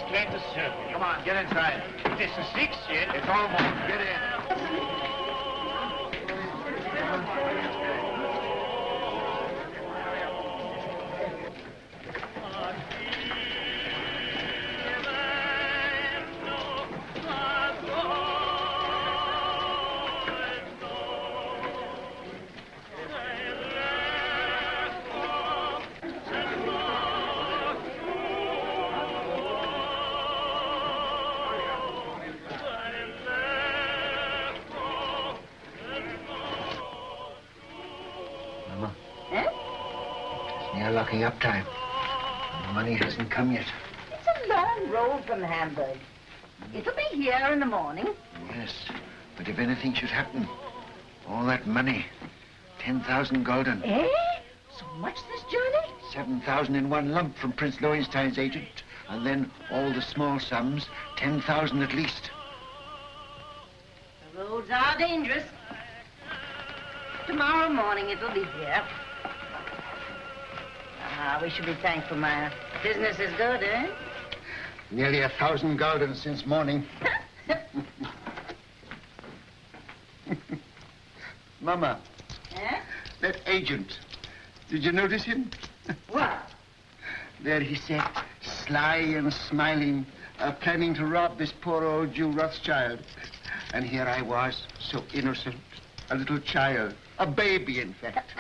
came to serve you. Come on, get inside. This is 6 yet. It's almost. Get in. Locking up time. The money hasn't come yet. It's a long road from Hamburg. It'll be here in the morning. Yes, but if anything should happen, all that money, 10,000 gulden. Eh? So much this journey? 7,000 in one lump from Prince Lowenstein's agent, and then all the small sums, 10,000 at least. The roads are dangerous. Tomorrow morning it'll be here. Ah, we should be thankful, Maya. Business is good, eh? Nearly 1,000 gulden since morning. Mama. Eh? That agent. Did you notice him? What? There he sat, sly and smiling, planning to rob this poor old Jew Rothschild. And here I was, so innocent, a little child, a baby, in fact.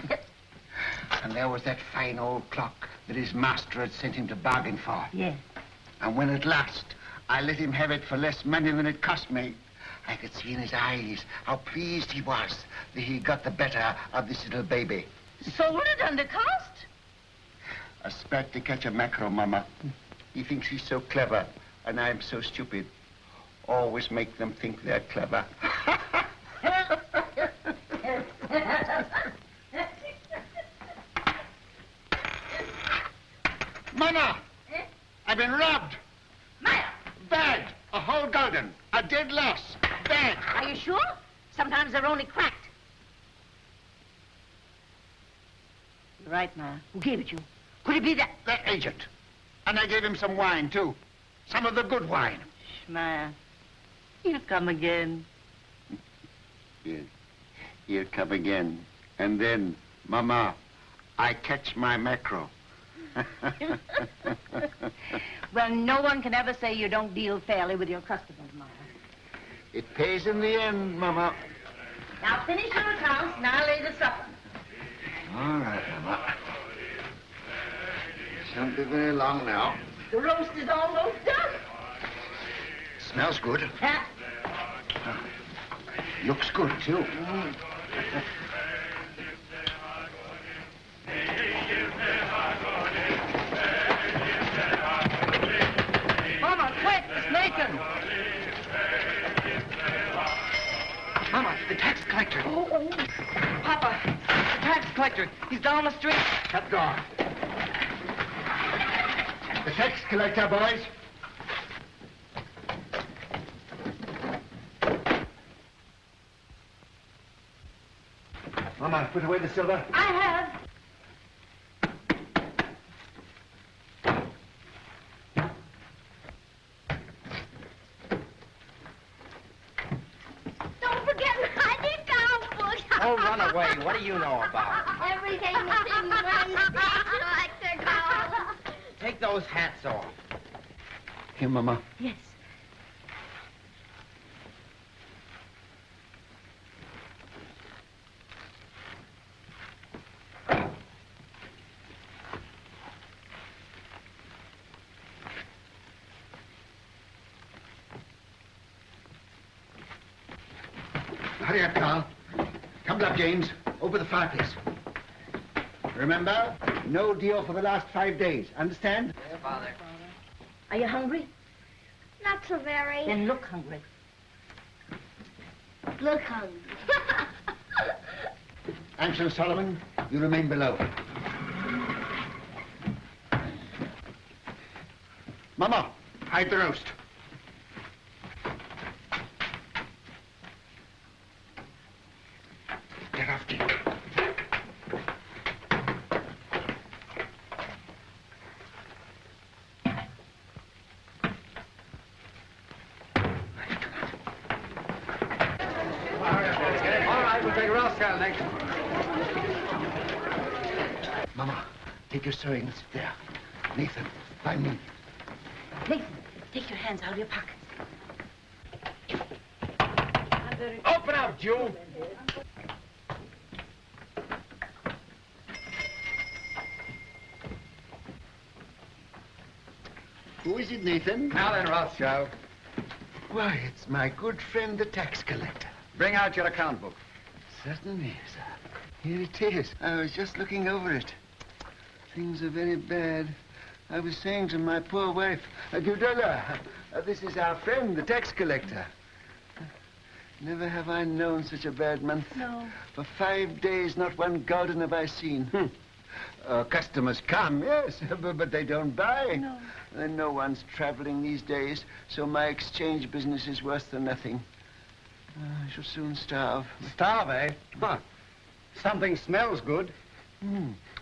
And there was that fine old clock that his master had sent him to bargain for. Yes. And when at last I let him have it for less money than it cost me, I could see in his eyes how pleased he was that he got the better of this little baby. Sold it under cost? A spat to catch a mackerel, Mama. He thinks he's so clever, and I'm so stupid. Always make them think they're clever. Mama! Eh? I've been robbed. Maya! Bad. A whole gulden. A dead loss. Bad. Are you sure? Sometimes they're only cracked. You're right, Maya. Who gave it you? Could it be that... That agent. And I gave him some wine, too. Some of the good wine. Shh, Maya. He'll come again. Yes. He'll come again. And then, Mama, I catch my mackerel. Well, no one can ever say you don't deal fairly with your customers, Maya. It pays in the end, Mama. Now finish your accounts and I'll lay the supper. All right, Mama. Shan't be very long now. The roast is almost done. Smells good. Huh? Looks good, too. Mama, quick, it's making. Mama, the tax collector. Oh. Papa, the tax collector. He's down the street. Cut guard. The tax collector, boys. Mama, put away the silver. I have. Don't forget my account book. Oh, run away. What do you know about it? Everything that's in one collector calls. Take those hats off. Here, Mama. Yes. Hurry up, Carl. Come up, James. Over the fireplace. Remember, no deal for the last 5 days. Understand? Yeah, Father. Are you hungry? Not so very. Then look hungry. Look hungry. Anson Solomon, you remain below. Mama, hide the roast. Get off, Dick. take Rothschild next. Mama, take your sewing and sit there. Nathan, by me. Nathan, take your hands out of your pockets. Open up, Jew. Who is it, Nathan? Now then, Rothschild, Why, it's my good friend, the tax collector. bring out your account book. Certainly, sir. Here it is. I was just looking over it. Things are very bad. I was saying to my poor wife, Gudula, this is our friend, the tax collector. Never have I known such a bad month. No. For 5 days, not one garden have I seen. Customers come, yes, but they don't buy. No. And no one's traveling these days, so my exchange business is worse than nothing. I shall soon starve. Starve, eh? Huh. Something smells good.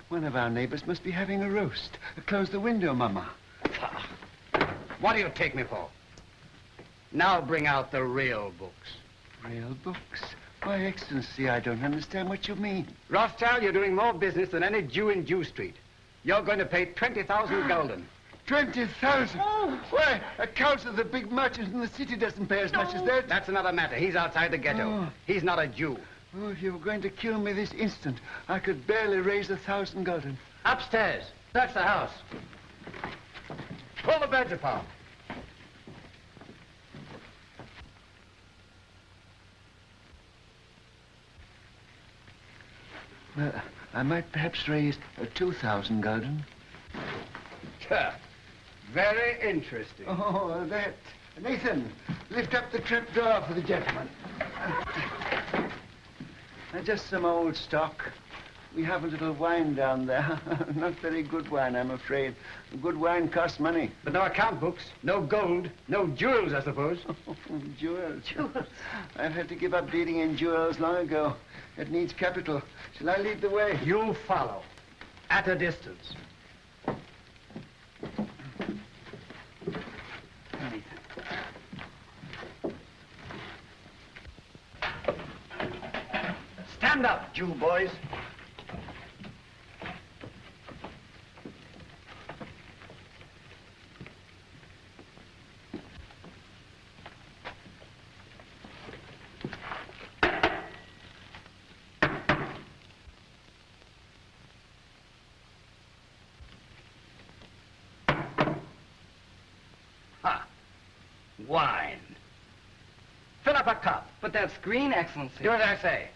One of our neighbors must be having a roast. Close the window, Mama. What do you take me for? Now bring out the real books. Real books? Why, Excellency, I don't understand what you mean. Rothschild, you're doing more business than any Jew in Jew Street. You're going to pay 20,000 gulden. 20,000? Oh. Why, a council of the big merchants in the city doesn't pay as much as that. That's another matter. He's outside the ghetto. Oh. He's not a Jew. Oh, if you were going to kill me this instant, I could barely raise 1,000 gulden. Upstairs. That's the house. Pull the beds apart. I might perhaps raise 2,000 gulden. Very interesting. Oh, that. Nathan, lift up the trap door for the gentleman. Just some old stock. We have a little wine down there. Not very good wine, I'm afraid. Good wine costs money. But no account books, no gold, no jewels, I suppose. Jewels. I've had to give up dealing in jewels long ago. It needs capital. Shall I lead the way? You follow. At a distance. Stand up, Jew boys. Wine. Fill up a cup. But that's green, Excellency. Do as I say.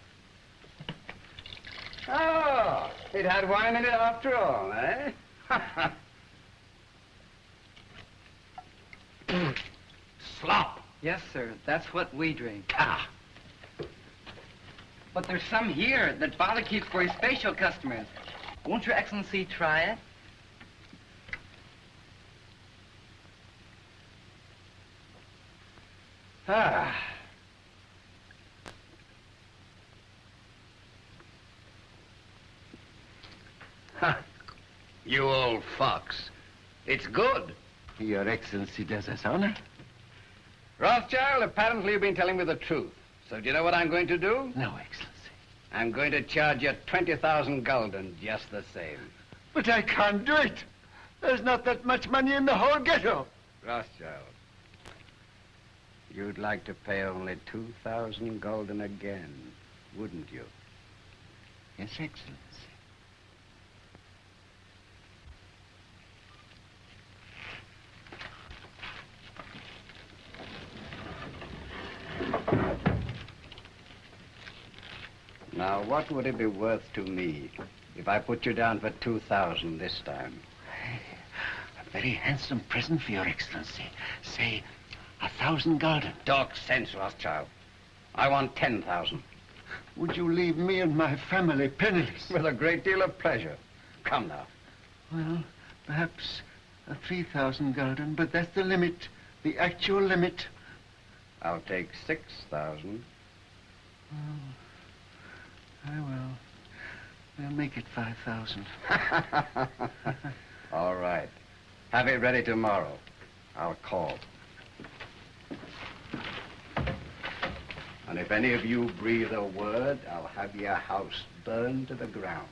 Oh, it had wine in it after all, eh? Slop. Yes, sir. That's what we drink. Ah. But there's some here that Father keeps for his special customers. Won't Your Excellency try it? Ah. Huh. You old fox. It's good. Your Excellency does us honor. Rothschild, apparently you've been telling me the truth. So do you know what I'm going to do? No, Excellency. I'm going to charge you 20,000 gulden just the same. But I can't do it. There's not that much money in the whole ghetto. Rothschild, you'd like to pay only 2,000 gulden again, wouldn't you? Yes, Excellency. Now, what would it be worth to me if I put you down for 2,000 this time? A very handsome present for Your Excellency. Say, 1,000 gulden. Talk sense, Rothschild. I want 10,000. Would you leave me and my family penniless? With a great deal of pleasure. Come now. Well, perhaps 3,000 gulden, but that's the limit, the actual limit. I'll take 6,000. Oh, I will. We'll make it 5,000. All right. Have it ready tomorrow. I'll call. And if any of you breathe a word, I'll have your house burned to the ground.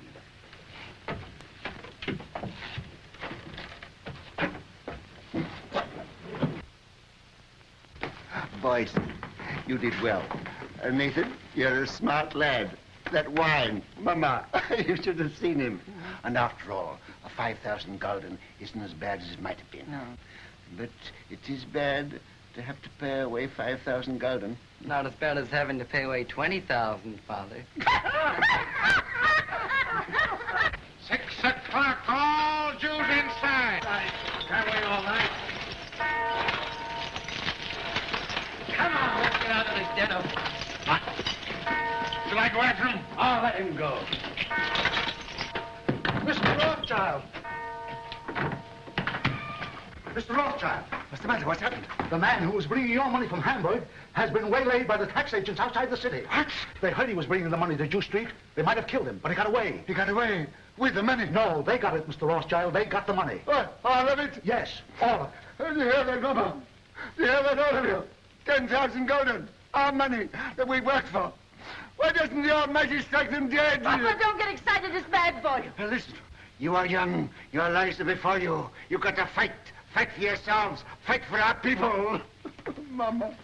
Boys, you did well. Nathan, you're a smart lad. That wine, Mama, you should have seen him. And after all, a 5,000 gulden isn't as bad as it might have been. No. But it is bad to have to pay away 5,000 gulden. Not as bad as having to pay away 20,000, Father. 6 o'clock, all Jews inside. Can't wait all night. Come on, let's get out of this den of... What? Should I go after him? I'll let him go. Mr. Rothschild! Mr. Rothschild! What's the matter? What's happened? The man who was bringing your money from Hamburg has been waylaid by the tax agents outside the city. What? They heard he was bringing the money to Jew Street. They might have killed him, but he got away. He got away with the money. No, they got it, Mr. Rothschild. They got the money. What? All of it? Yes, all of it. Do you hear that, Mama? Do you hear that, all of you? 10,000 gulden. Our money that we worked for. Why doesn't the Almighty strike them dead? Papa, don't get excited. It's bad for you. Now listen, you are young. Your lives are before you. You've got to fight. Fight for yourselves. Fight for our people. Mama,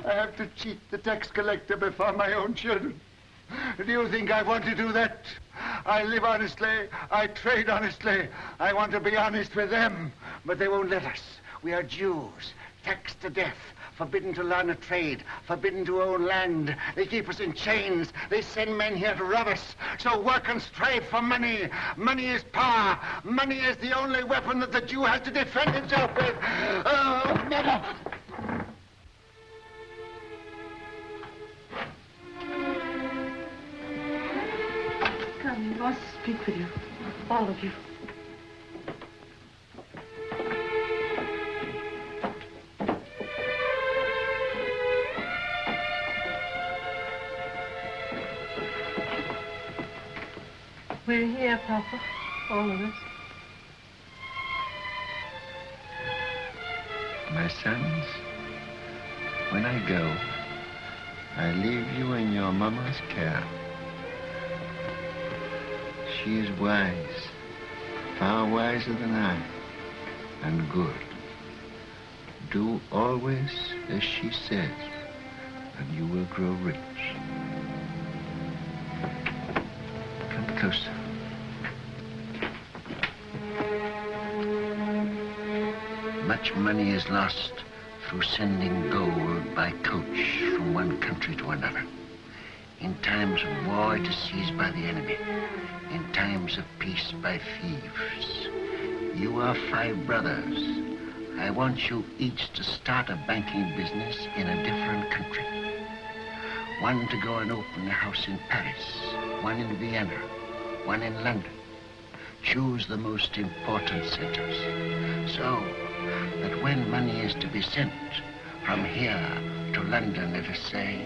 I have to cheat the tax collector before my own children. Do you think I want to do that? I live honestly. I trade honestly. I want to be honest with them. But they won't let us. We are Jews, taxed to death. Forbidden to learn a trade, forbidden to own land. They keep us in chains. They send men here to rob us. So work and strive for money. Money is power. Money is the only weapon that the Jew has to defend himself with. Oh, Mama! Come, he wants to speak with you. All of you. We're here, Papa. All of us. My sons, when I go, I leave you in your mama's care. She is wise, far wiser than I, and good. Do always as she says, and you will grow rich. Come closer. Much money is lost through sending gold by coach from one country to another. In times of war, it is seized by the enemy. In times of peace, by thieves. You are 5 brothers. I want you each to start a banking business in a different country. One to go and open a house in Paris, one in Vienna, one in London. Choose the most important centers, so that when money is to be sent from here to London, let us say,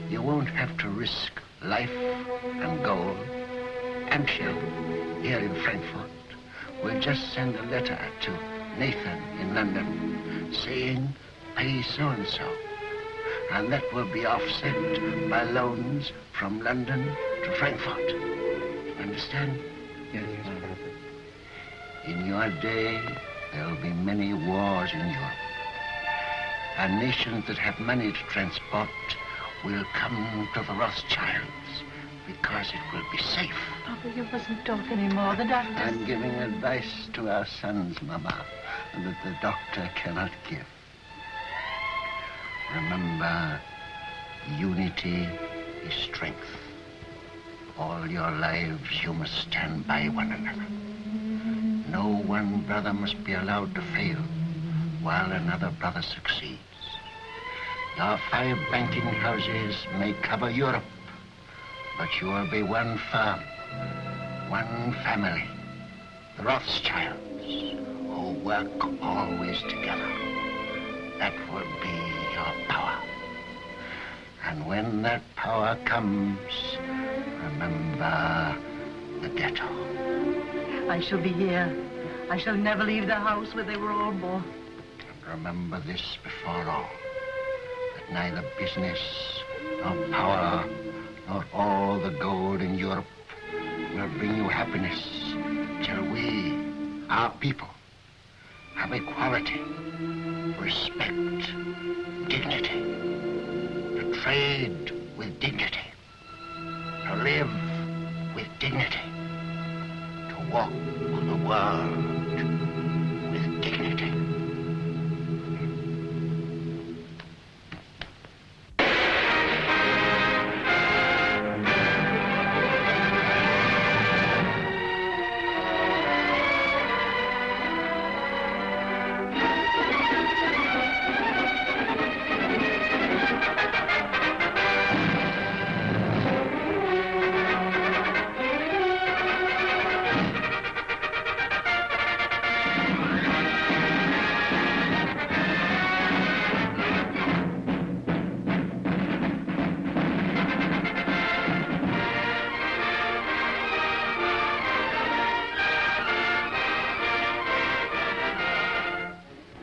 you won't have to risk life and gold and shell here in Frankfurt. We'll just send a letter to Nathan in London saying, pay so-and-so. And that will be offset by loans from London to Frankfurt. Understand? Yes. In your day, there will be many wars in Europe. And nations that have money to transport will come to the Rothschilds because it will be safe. Papa, you mustn't talk anymore. The doctor... I'm giving advice to our sons, Mama, that the doctor cannot give. Remember, unity is strength. All your lives you must stand by one another. No one brother must be allowed to fail while another brother succeeds. Your 5 banking houses may cover Europe, but you will be one firm, one family, the Rothschilds, who work always together. That will be your power. And when that power comes, remember the ghetto. I shall be here. I shall never leave the house where they were all born. And remember this before all, that neither business nor power, nor all the gold in Europe will bring you happiness till we, our people, have equality, respect, dignity, to trade with dignity, to live with dignity, to walk the world with dignity.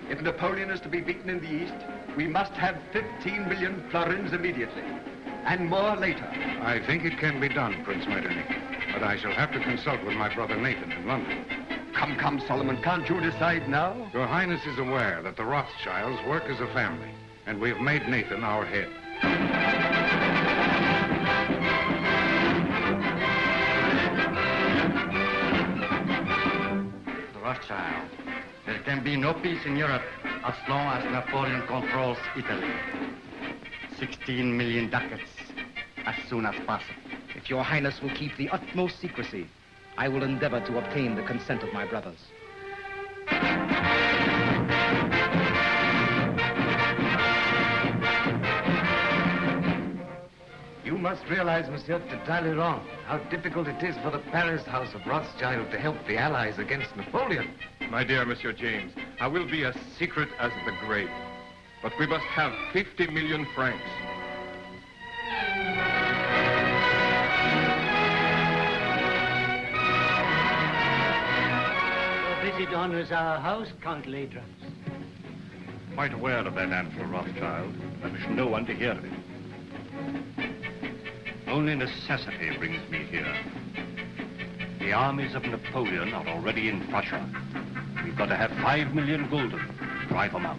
If Napoleon is to be beaten in the East, we must have 15 million florins immediately, and more later. I think it can be done, Prince Metternich, but I shall have to consult with my brother Nathan in London. Come, Solomon, can't you decide now? Your Highness is aware that the Rothschilds work as a family, and we have made Nathan our head. The Rothschild. There can be no peace in Europe as long as Napoleon controls Italy. 16 million ducats as soon as possible. If your Highness will keep the utmost secrecy, I will endeavor to obtain the consent of my brothers. You must realize, Monsieur de Talleyrand, how difficult it is for the Paris House of Rothschild to help the Allies against Napoleon. My dear Monsieur James, I will be as secret as the grave. But we must have 50 million francs. Your visit honors our house, Count Ladrums. Quite aware of that Ansel Rothschild. I wish no one to hear of it. Only necessity brings me here. The armies of Napoleon are already in Prussia. We've got to have 5 million gulden to drive them out.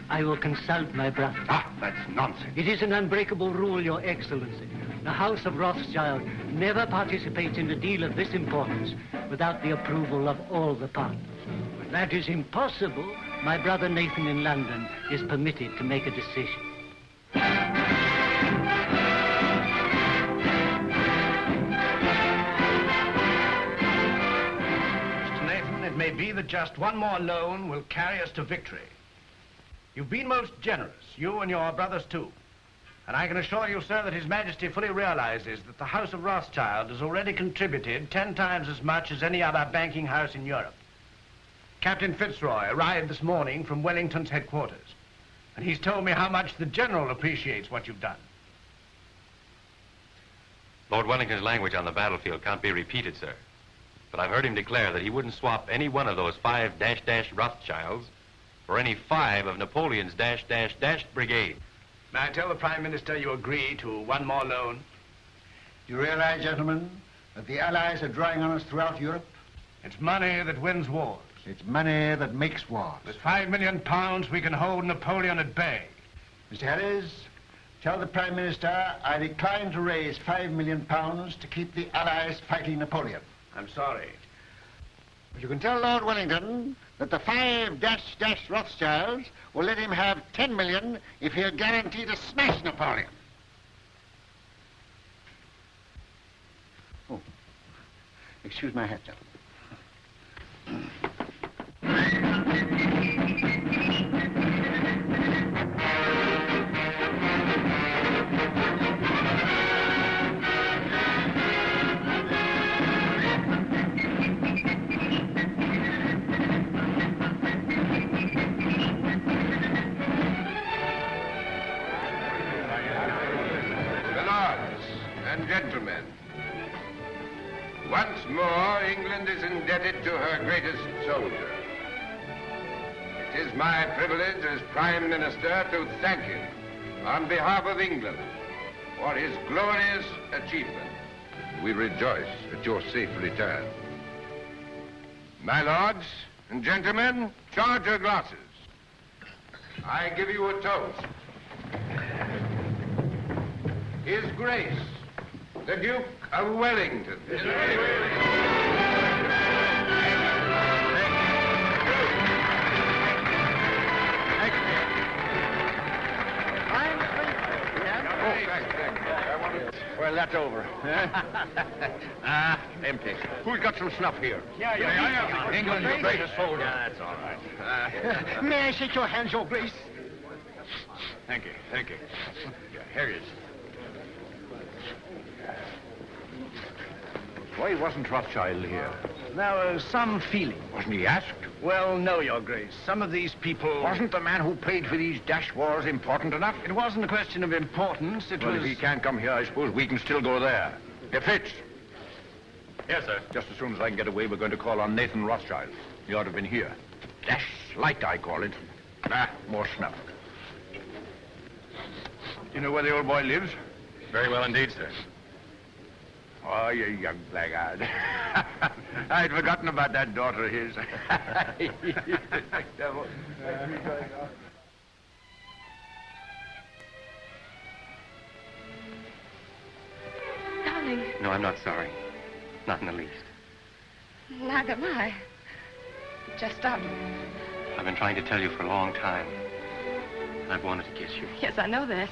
I will consult my brother. Ah, that's nonsense. It is an unbreakable rule, Your Excellency. The House of Rothschild never participates in a deal of this importance without the approval of all the partners. When that is impossible, my brother Nathan in London is permitted to make a decision. It may be that just one more loan will carry us to victory. You've been most generous, you and your brothers too. And I can assure you, sir, that His Majesty fully realizes that the House of Rothschild has already contributed 10 times as much as any other banking house in Europe. Captain Fitzroy arrived this morning from Wellington's headquarters, and he's told me how much the General appreciates what you've done. Lord Wellington's language on the battlefield can't be repeated, sir. But I've heard him declare that he wouldn't swap any one of those 5 Rothschilds for any 5 of Napoleon's brigade. May I tell the Prime Minister you agree to one more loan? You realize, gentlemen, that the Allies are drawing on us throughout Europe? It's money that wins wars. It's money that makes wars. With £5 million, we can hold Napoleon at bay. Mr. Harris, tell the Prime Minister I decline to raise £5 million to keep the Allies fighting Napoleon. I'm sorry. But you can tell Lord Wellington that the 5 Rothschilds will let him have 10 million if he'll guarantee to smash Napoleon. Oh, excuse my hat, gentlemen. Gentlemen, once more England is indebted to her greatest soldier. It is my privilege as Prime Minister to thank him on behalf of England for his glorious achievement. We rejoice at your safe return. My lords and gentlemen, charge your glasses. I give you a toast. His Grace, the Duke of Wellington. Well, that's over. Empty. Who's got some snuff here? Yeah. England's greatest soldier. Yeah, that's all right. May I shake your hands, Your Grace? Thank you. Yeah, here he is. Why wasn't Rothschild here? There was some feeling. Wasn't he asked? Well, no, Your Grace. Some of these people... Wasn't the man who paid for these dash wars important enough? It wasn't a question of importance. It Well, was... if he can't come here, I suppose we can still go there. Hey, Fitz. Yes, sir. Just as soon as I can get away, we're going to call on Nathan Rothschild. He ought to have been here. Dash light, I call it. More snuff. You know where the old boy lives? Very well indeed, sir. Oh, you young blackguard. I'd forgotten about that daughter of his. Devil. Darling, No, I'm not sorry. Not in the least. neither am I. Just stop. I've been trying to tell you for a long time. I've wanted to kiss you. Yes, I know that.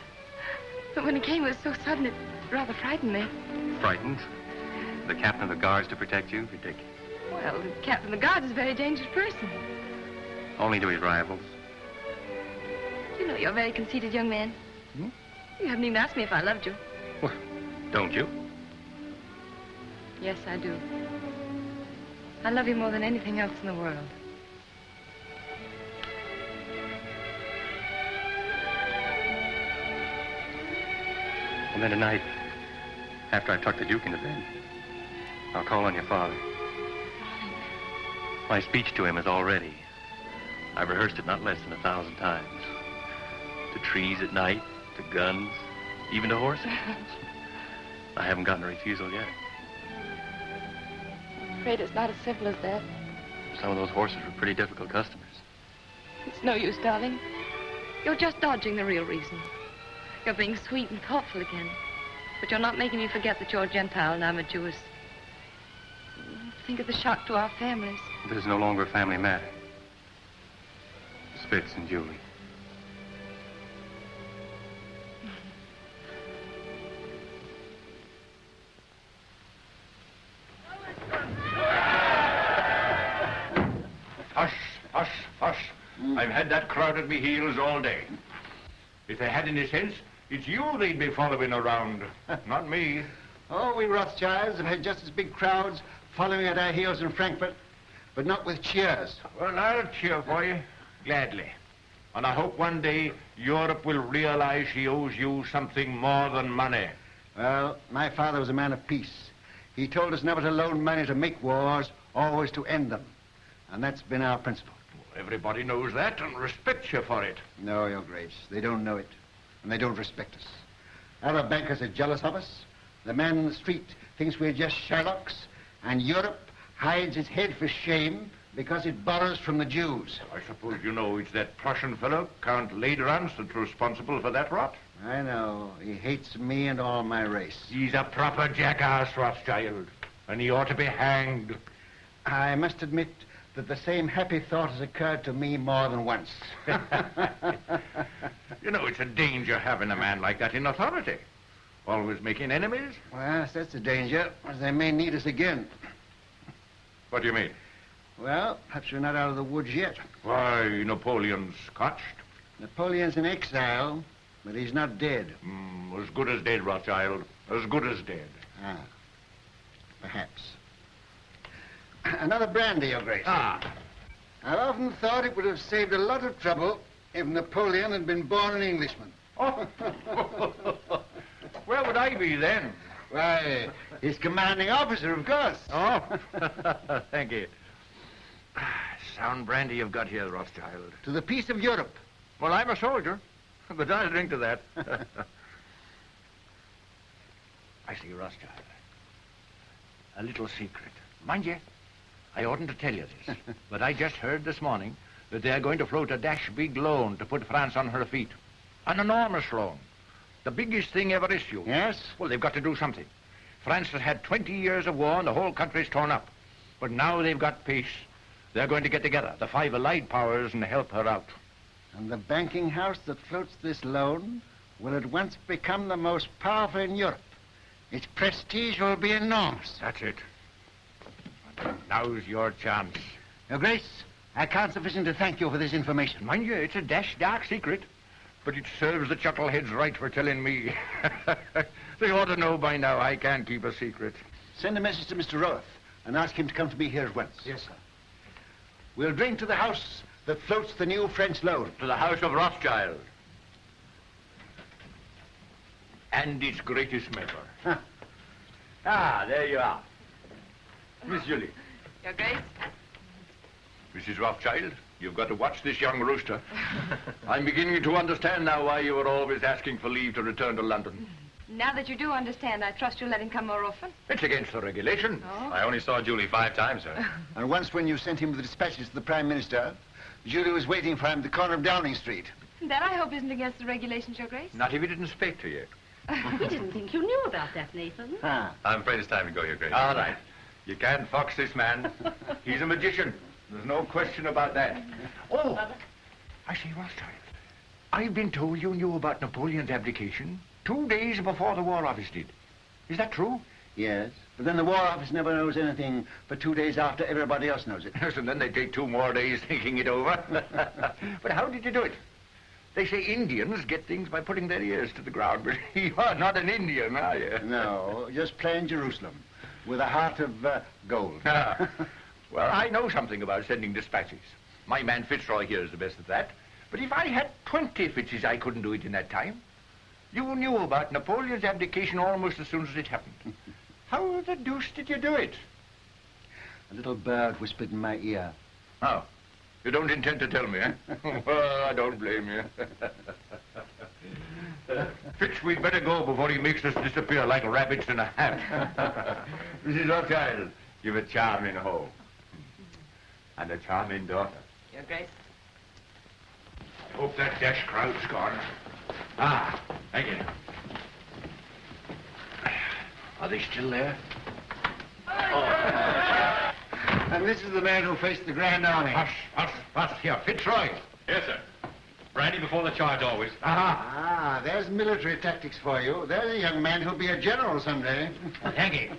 But when it came, it was so sudden, it rather frightened me. Frightened? The captain of the guards to protect you? Ridiculous. Well, the captain of the guards is a very dangerous person. Only to his rivals. You know you're a very conceited young man. Hmm? You haven't even asked me if I loved you. Don't you? Yes, I do. I love you more than anything else in the world. And then tonight, after I've tucked the Duke into bed, I'll call on your father. My speech to him is all ready. I've rehearsed it not less than 1,000 times. To trees at night, to guns, even to horses. I haven't gotten a refusal yet. I'm afraid it's not as simple as that. Some of those horses were pretty difficult customers. It's no use, darling. You're just dodging the real reason. You're being sweet and thoughtful again. But you're not making me forget that you're a Gentile and I'm a Jewess. Think of the shock to our families. This is no longer a family matter. Spitz and Julie. Hush. I've had that crowd at me heels all day. If they had any sense, it's you they'd be following around, not me. Oh, we Rothschilds have had just as big crowds following at our heels in Frankfurt, but not with cheers. Well, I'll cheer for you, gladly. And I hope one day Europe will realize she owes you something more than money. Well, my father was a man of peace. He told us never to loan money to make wars, always to end them. And that's been our principle. Everybody knows that and respects you for it. No, Your Grace, they don't know it, and they don't respect us. Our bankers are jealous of us. The man in the street thinks we're just Sherlocks, and Europe hides its head for shame because it borrows from the Jews. I suppose you know it's that Prussian fellow, Count Lederans, that's responsible for that rot. I know. He hates me and all my race. He's a proper jackass, Rothschild, and he ought to be hanged. I must admit that the same happy thought has occurred to me more than once. You know, it's a danger having a man like that in authority. Always making enemies. Well, yes, that's a danger, as they may need us again. What do you mean? Well, perhaps we're not out of the woods yet. Why, Napoleon's scotched. Napoleon's in exile, but he's not dead. As good as dead, Rothschild. As good as dead. Ah, perhaps. Another brandy, Your Grace. Ah. I've often thought it would have saved a lot of trouble if Napoleon had been born an Englishman. Oh. Where would I be then? Why, his commanding officer, of course. Oh, thank you. Sound brandy you've got here, Rothschild. To the peace of Europe. Well, I'm a soldier, but I'll drink to that. see, Rothschild. A little secret. Mind you, I oughtn't to tell you this, but I just heard this morning that they're going to float a dash big loan to put France on her feet. An enormous loan. The biggest thing ever issued. Yes? Well, they've got to do something. France has had 20 years of war and the whole country's torn up. But now they've got peace. They're going to get together, the 5 allied powers, and help her out. And the banking house that floats this loan will at once become the most powerful in Europe. Its prestige will be enormous. That's it. Now's your chance. Your Grace, I can't sufficiently thank you for this information. Mind you, it's a dash dark secret. But it serves the chuckleheads right for telling me. They ought to know by now I can't keep a secret. Send a message to Mr. Roth and ask him to come to me here at once. Yes, sir. We'll drink to the house that floats the new French loan. To the house of Rothschild. And its greatest member. Huh. Ah, there you are. Miss Julie. Your Grace? Mrs. Rothschild, you've got to watch this young rooster. I'm beginning to understand now why you were always asking for leave to return to London. Now that you do understand, I trust you'll let him come more often. It's against the regulation. Oh? I only saw Julie 5 times, sir. And once when you sent him with the dispatches to the Prime Minister, Julie was waiting for him at the corner of Downing Street. That, I hope, isn't against the regulations, Your Grace. Not if he didn't speak to you. We didn't think you knew about that, Nathan. I'm afraid it's time to go, Your Grace. All right. You can't fox this man. He's a magician. There's no question about that. Oh, I say, Rothschild, I've been told you knew about Napoleon's abdication 2 days before the War Office did. Is that true? Yes, but then the War Office never knows anything for 2 days after everybody else knows it. Yes, and then they take 2 more days thinking it over. But how did you do it? They say Indians get things by putting their ears to the ground, but you are not an Indian, are you? No, just plain Jerusalem, with a heart of gold. Well, I know something about sending dispatches. My man Fitzroy here is the best at that. But if I had 20 Fitzes, I couldn't do it in that time. You knew about Napoleon's abdication almost as soon as it happened. How the deuce did you do it? A little bird whispered in my ear. Oh, you don't intend to tell me, eh? Well, I don't blame you. Fitz, we'd better go before he makes us disappear like rabbits in a hat. Mrs. Rothschild, you've a charming home. And a charming daughter. Your Grace. I hope that dash crowd's gone. Ah, thank you. Are they still there? And this is the man who faced the Grand Army. Hush, here, Fitzroy. Yes, sir. Brandy before the charge, always. Ah, there's military tactics for you. There's a young man who'll be a general someday. Thank you.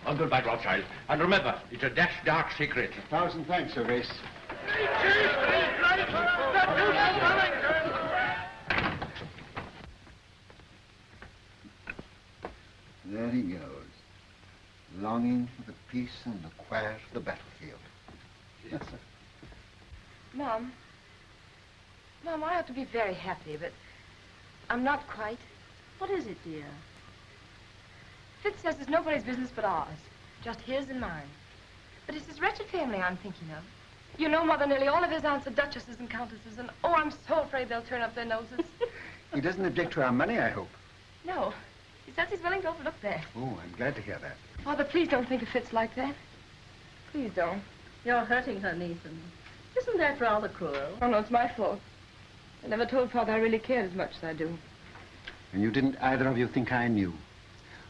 Well, goodbye, Rothschild. And remember, it's a dash dark secret. 1,000 thanks, Your Grace. There he goes, longing for the peace and the quiet of the battlefield. Yes, sir. Mom, I ought to be very happy, but I'm not quite. What is it, dear? Fitz says it's nobody's business but ours, just his and mine. But it's his wretched family I'm thinking of. You know, Mother, nearly all of his aunts are duchesses and countesses, and oh, I'm so afraid they'll turn up their noses. He doesn't object to our money, I hope. No, he says he's willing to overlook that. Oh, I'm glad to hear that. Father, please don't think of Fitz like that. Please don't. You're hurting her, Nathan. Isn't that rather cruel? Oh, no, it's my fault. I never told Father I really cared as much as I do. And you didn't either of you think I knew.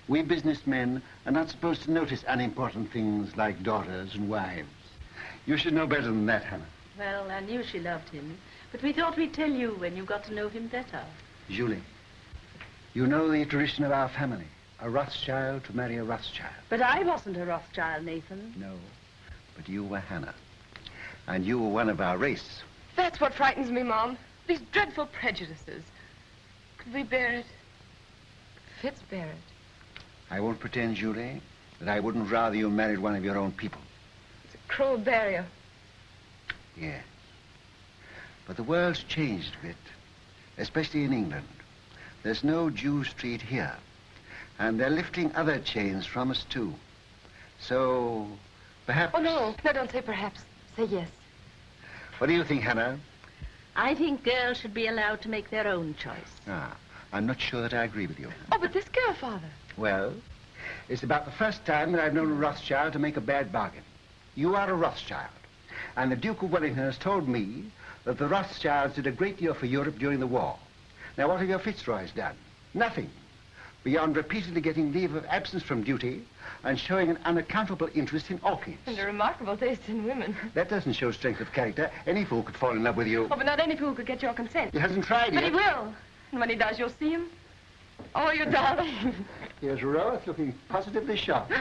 We businessmen are not supposed to notice unimportant things like daughters and wives. You should know better than that, Hannah. Well, I knew she loved him, but we thought we'd tell you when you got to know him better. Julie, you know the tradition of our family. A Rothschild to marry a Rothschild. But I wasn't a Rothschild, Nathan. No, but you were Hannah. And you were one of our race. That's what frightens me, Mom. These dreadful prejudices. Could we bear it? Could Fitz bear it? I won't pretend, Julie, that I wouldn't rather you married one of your own people. It's a cruel barrier. Yes. But the world's changed a bit, especially in England. There's no Jew Street here. And they're lifting other chains from us, too. So, perhaps... Oh, no. No, don't say perhaps. Say yes. What do you think, Hannah? I think girls should be allowed to make their own choice. Ah, I'm not sure that I agree with you. Oh, but this girl, Father. Well, it's about the first time that I've known a Rothschild to make a bad bargain. You are a Rothschild. And the Duke of Wellington has told me that the Rothschilds did a great deal for Europe during the war. Now, what have your Fitzroys done? Nothing. Beyond repeatedly getting leave of absence from duty and showing an unaccountable interest in orchids. And a remarkable taste in women. That doesn't show strength of character. Any fool could fall in love with you. Oh, but not any fool could get your consent. He hasn't tried But yet. he will. And when he does, you'll see him. Oh, you darling. Here's Rose looking positively shocked.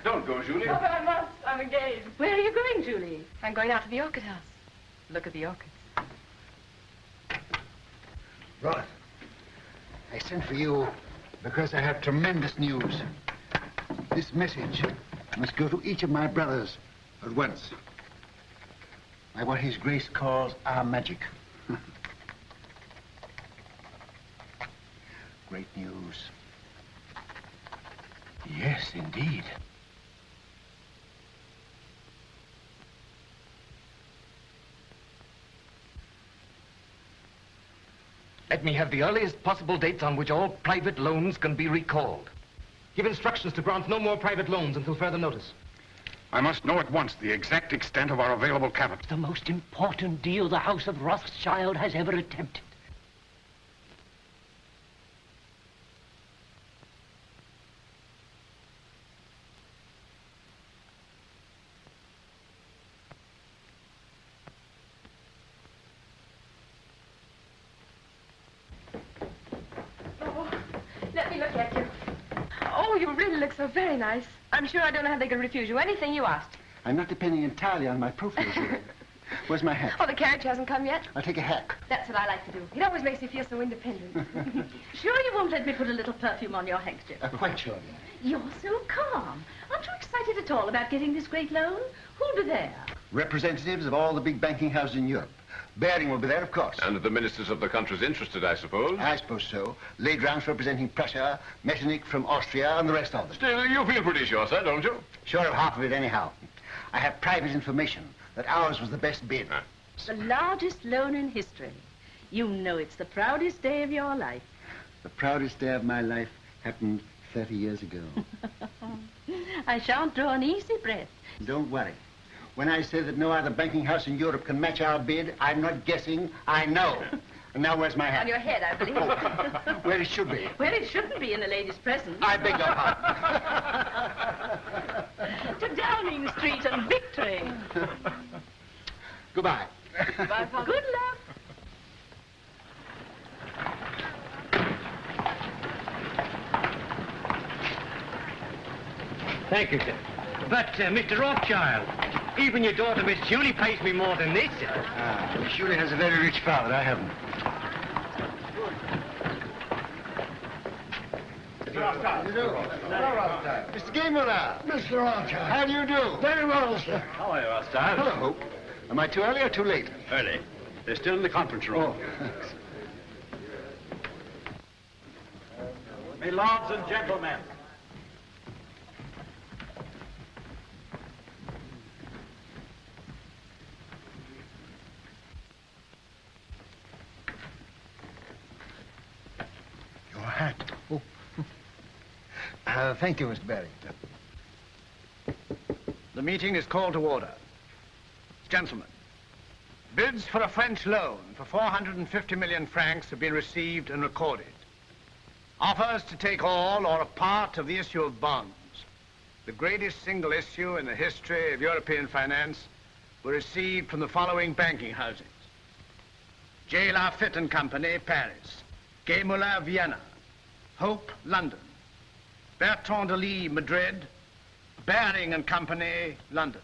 Don't go, Julie. Oh, but I must. I'm engaged. Where are you going, Julie? I'm going out to the orchid house. Look at the orchids. Rose, I sent for you because I have tremendous news. This message must go to each of my brothers at once. By what His Grace calls our magic. Great news. Yes, indeed. Let me have the earliest possible dates on which all private loans can be recalled. Give instructions to grant no more private loans until further notice. I must know at once the exact extent of our available capital. The most important deal the House of Rothschild has ever attempted. Let me look at you. Oh, you really look so very nice. I'm sure I don't know how they could refuse you anything you asked. I'm not depending entirely on my profile. Where's my hat? Oh, the carriage hasn't come yet? I'll take a hack. That's what I like to do. It always makes me feel so independent. Sure you won't let me put a little perfume on your handkerchief? Quite sure. You're so calm. Aren't you excited at all about getting this great loan? Who'll be there? Representatives of all the big banking houses in Europe. Baring will be there, of course. And the ministers of the countries interested, I suppose? I suppose so. Ladrance representing Prussia, Metternich from Austria, and the rest of them. Still, you feel pretty sure, sir, don't you? Sure of half of it, anyhow. I have private information that ours was the best bid. The largest loan in history. You know it's the proudest day of your life. The proudest day of my life happened 30 years ago. I shan't draw an easy breath. Don't worry. When I say that no other banking house in Europe can match our bid, I'm not guessing, I know. And now where's my hat? On your head, I believe. Where it should be. Where it shouldn't be in a lady's presence. I beg your pardon. To Downing Street and victory. Goodbye. Goodbye, Father. Good luck. Thank you, sir. But, Mr. Rothschild, even your daughter, Miss Julie, pays me more than this, sir. Miss Julie has a very rich father. I haven't. Mr. Gameler. Mr. Rothschild. How do you do? Very well, sir. How are you, Rothschild? Hello. Am I too early or too late? Early. They're still in the conference room. My lords and gentlemen. Your hat. Oh. Thank you, Mr. Barrington. The meeting is called to order. Gentlemen, bids for a French loan for 450 million francs have been received and recorded. Offers to take all or a part of the issue of bonds, the greatest single issue in the history of European finance, were received from the following banking houses. J. Lafitte and Company, Paris. Gay Moulin, Vienna. Hope, London. Bertrand de Lis, Madrid. Baring and Company, London.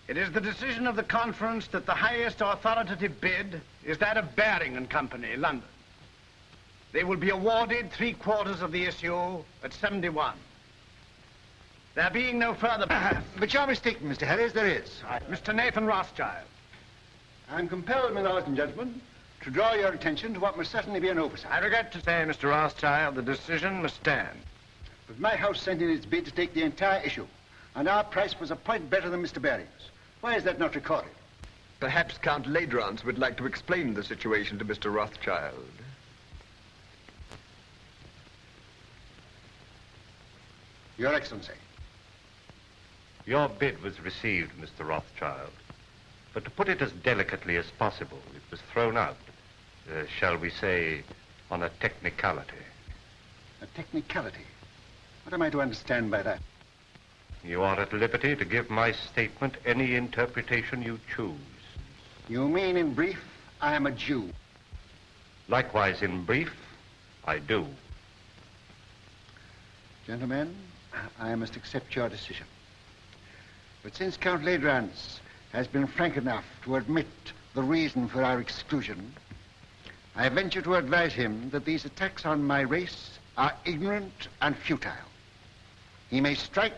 It is the decision of the conference that the highest authoritative bid is that of Baring and Company, London. They will be awarded 3/4 of the issue at 71. There being no further... But you're mistaken, Mr. Harris, there is. Mr. Nathan Rothschild. I'm compelled, my lords and gentlemen, to draw your attention to what must certainly be an oversight. I regret to say, Mr. Rothschild, the decision must stand. But my house sent in its bid to take the entire issue, and our price was a point better than Mr. Baring's. Why is that not recorded? Perhaps Count Ladrance would like to explain the situation to Mr. Rothschild. Your Excellency. Your bid was received, Mr. Rothschild. But to put it as delicately as possible, it was thrown out, shall we say, on a technicality. A technicality? What am I to understand by that? You are at liberty to give my statement any interpretation you choose. You mean, in brief, I am a Jew? Likewise, in brief, I do. Gentlemen, I must accept your decision. But since Count Ladrans has been frank enough to admit the reason for our exclusion, I venture to advise him that these attacks on my race are ignorant and futile. He may strike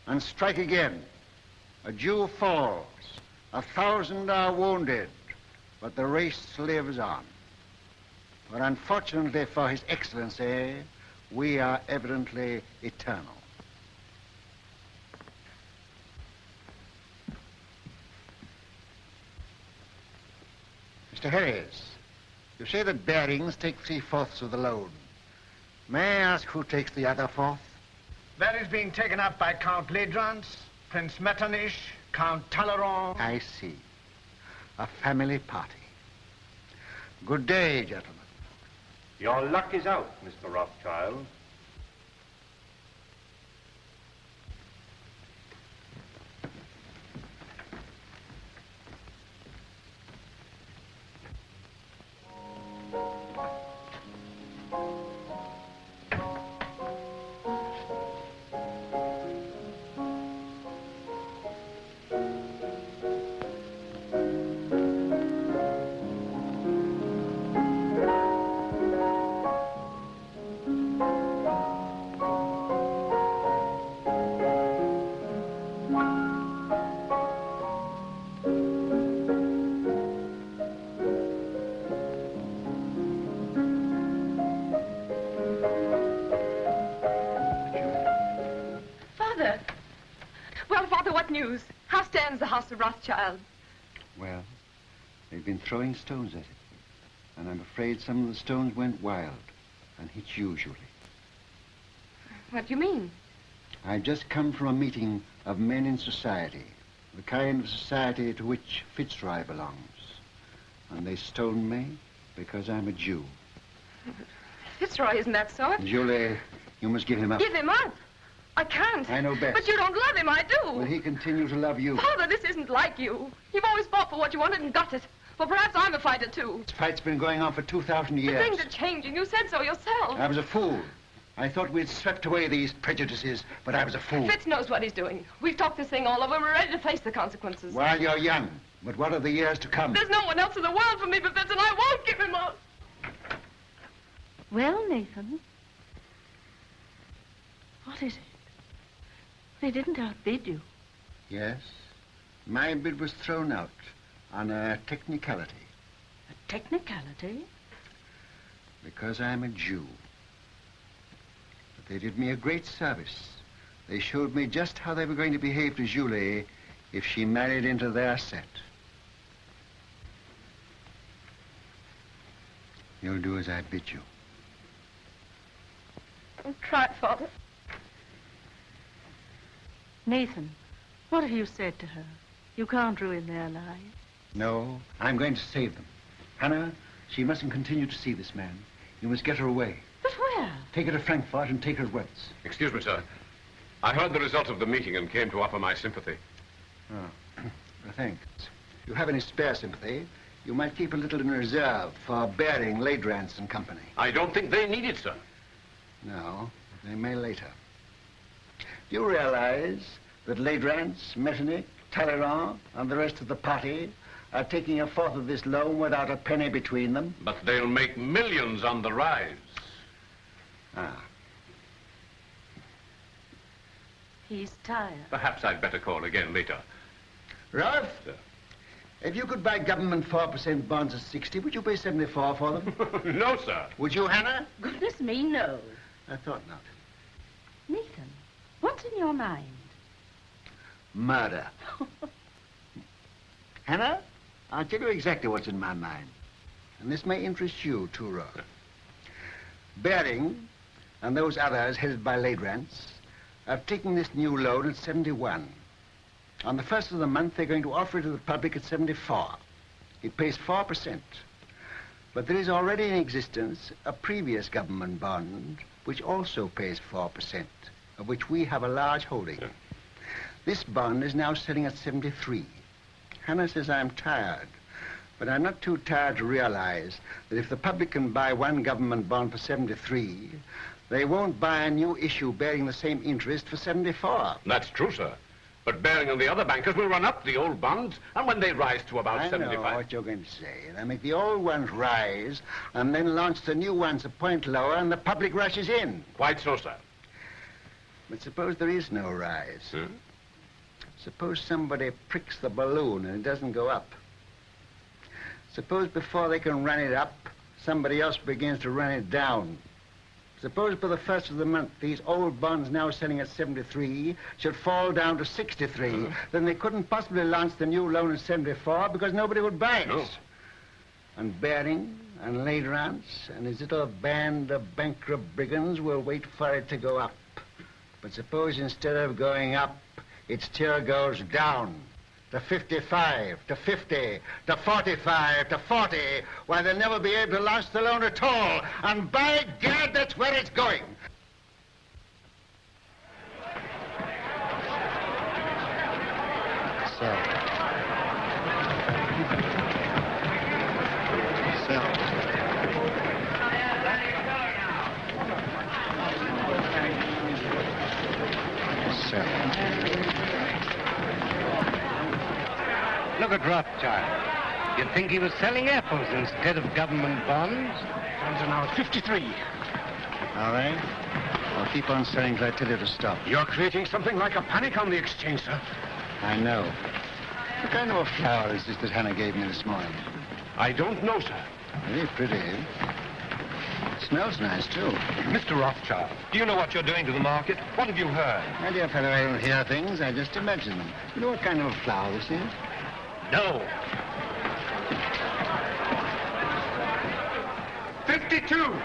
and strike again. A Jew falls, 1,000 are wounded, but the race lives on. For unfortunately for His Excellency, we are evidently eternal. Mr. Harris, you say that Barings take 3/4 of the loan. May I ask who takes the other 1/4? That is being taken up by Count Ladrans, Prince Metternich, Count Talleyrand. I see. A family party. Good day, gentlemen. Your luck is out, Mr. Rothschild. What news? How stands the house of Rothschild? Well, they've been throwing stones at it. And I'm afraid some of the stones went wild and hit you, Julie. What do you mean? I've just come from a meeting of men in society, the kind of society to which Fitzroy belongs. And they stoned me because I'm a Jew. Fitzroy isn't that sort. Julie, you must give him up. Give him up? I can't. I know best. But you don't love him, I do. Will he continue to love you? Father, this isn't like you. You've always fought for what you wanted and got it. Well, perhaps I'm a fighter, too. This fight's been going on for 2,000 years. But things are changing. You said so yourself. I was a fool. I thought we'd swept away these prejudices, but I was a fool. Fitz knows what he's doing. We've talked this thing all over. We're ready to face the consequences. While you're young. But what are the years to come? There's no one else in the world for me but Fitz, and I won't give him up. Well, Nathan, what is it? They didn't outbid you. Yes. My bid was thrown out on a technicality. A technicality? Because I'm a Jew. But they did me a great service. They showed me just how they were going to behave to Julie if she married into their set. You'll do as I bid you. I'll try, Father. Nathan, what have you said to her? You can't ruin their lives. No, I'm going to save them. Hannah, she mustn't continue to see this man. You must get her away. But where? Take her to Frankfurt and take her at once. Excuse me, sir. I heard the result of the meeting and came to offer my sympathy. Oh, thanks. If you have any spare sympathy, you might keep a little in reserve for Baring, Ladrans and Company. I don't think they need it, sir. No, they may later. Do you realize that Ladrans, Metternich, Talleyrand, and the rest of the party are taking a fourth of this loan without a penny between them? But they'll make millions on the rise. Ah. He's tired. Perhaps I'd better call again later. Ralph? Sir. If you could buy government 4% bonds at 60, would you pay 74 for them? No, sir. Would you, Hannah? Goodness me, no. I thought not. Nathan, what's in your mind? Murder. Hannah, I'll tell you exactly what's in my mind. And this may interest you, too, Rolf. Baring and those others headed by Ladrans are taking this new loan at 71. On the first of the month, they're going to offer it to the public at 74. It pays 4%. But there is already in existence a previous government bond which also pays 4%, of which we have a large holding. Yeah. This bond is now selling at 73. Hannah says I'm tired, but I'm not too tired to realize that if the public can buy one government bond for 73, they won't buy a new issue bearing the same interest for 74. That's true, sir. But Baring and the other bankers will run up the old bonds, and when they rise to about 75... I know what you're going to say. They'll make the old ones rise, and then launch the new ones a point lower, and the public rushes in. Quite so, sir. But suppose there is no rise. Suppose somebody pricks the balloon and it doesn't go up. Suppose before they can run it up, somebody else begins to run it down. Suppose by the first of the month, these old bonds now selling at 73 should fall down to 63. Then they couldn't possibly launch the new loan at 74 because nobody would buy it. No. And Baring and Ladrans and his little band of bankrupt brigands will wait for it to go up. But suppose instead of going up, its tier goes down to 55, to 50, to 45, to 40, why they'll never be able to launch the loan at all. And by God, that's where it's going. Look at Rothschild. You'd think he was selling apples instead of government bonds. Bonds are now at 53. All right. I'll keep on selling till I tell you to stop. You're creating something like a panic on the exchange, sir. I know. What kind of a flower is this that Hannah gave me this morning? I don't know, sir. Very pretty. It smells nice, too. Mr. Rothschild, do you know what you're doing to the market? What have you heard? My dear fellow, I don't hear things. I just imagine them. You know what kind of a flower this is? No. 52!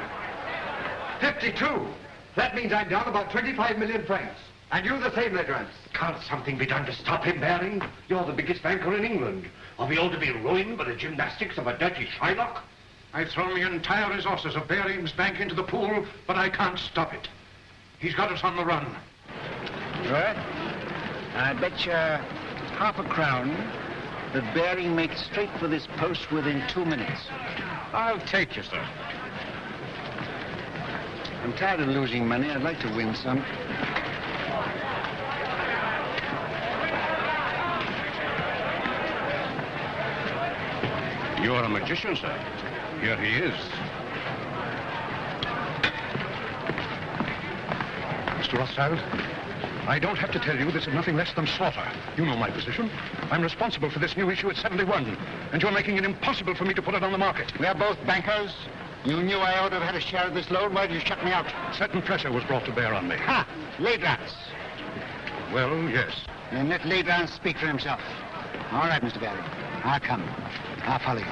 52! That means I'm down about 25 million francs. And you the same, Legrand. Can't something be done to stop him, Baring? You're the biggest banker in England. Are we all to be ruined by the gymnastics of a dirty Shylock? I've thrown the entire resources of Baring's bank into the pool, but I can't stop it. He's got us on the run. Right. I bet you half a crown that Baring makes straight for this post within 2 minutes. I'll take you, sir. I'm tired of losing money. I'd like to win some. You're a magician, sir. Here he is. Mr. Rothschild, I don't have to tell you this is nothing less than slaughter. You know my position. I'm responsible for this new issue at 71, and you're making it impossible for me to put it on the market. We are both bankers. You knew I ought to have had a share of this loan. Why did you shut me out? Certain pressure was brought to bear on me. Ha! Ladrans. Well, yes. Then let Ladrans speak for himself. All right, Mr. Baring. I'll come. I'll follow you.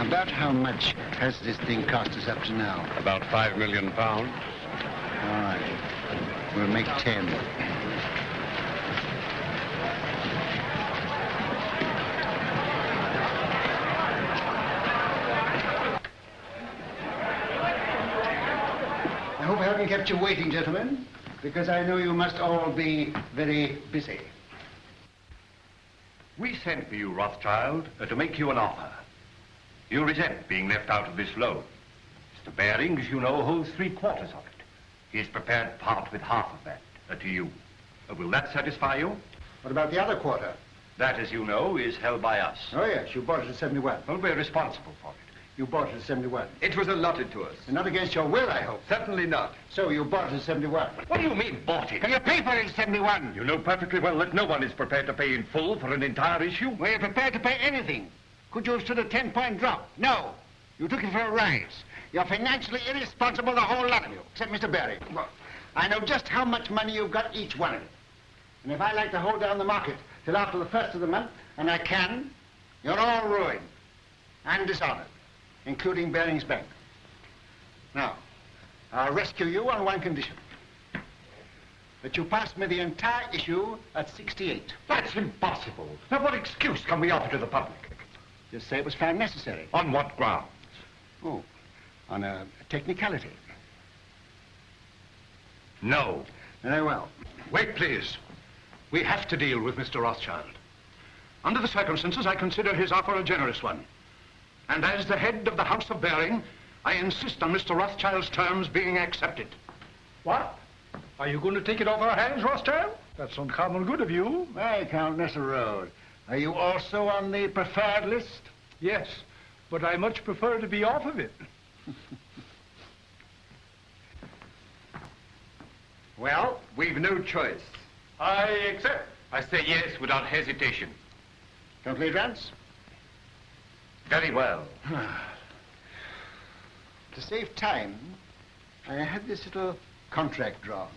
About how much has this thing cost us up to now? About £5 million. All right. We'll make 10. I hope I haven't kept you waiting, gentlemen, because I know you must all be very busy. We sent for you, Rothschild, to make you an offer. You resent being left out of this loan. Mr. Baring, as you know, holds 3/4 of it. He is prepared to part with half of that to you. Will that satisfy you? What about the other quarter? That, as you know, is held by us. Oh, yes, you bought it at 71. Well, we're responsible for it. You bought it at 71. It was allotted to us. And not against your will, I hope. Certainly not. So you bought it at 71. What do you mean, bought it? Can you pay for it at 71? You know perfectly well that no one is prepared to pay in full for an entire issue. Were you prepared to pay anything? Could you have stood a 10-point drop? No. You took it for a rise. You're financially irresponsible, the whole lot of you, except Mr. Baring. Well, I know just how much money you've got, each one of you. And if I like to hold down the market till after the first of the month, and I can, you're all ruined and dishonored. including Baring's Bank. Now, I'll rescue you on one condition. That you pass me the entire issue at 68. That's impossible. Now, what excuse can we offer to the public? Just say it was found necessary. On what grounds? Oh, on a technicality. No. Very well. Wait, please. We have to deal with Mr. Rothschild. Under the circumstances, I consider his offer a generous one. And as the head of the House of Baring, I insist on Mr. Rothschild's terms being accepted. What? Are you going to take it off our hands, Rothschild? That's uncommon good of you. Hey, Count Nesselrode, are you also on the preferred list? Yes, but I much prefer to be off of it. Well, we've no choice. I accept. I say yes without hesitation. Count Ledrans? Very well. To save time, I had this little contract drawn,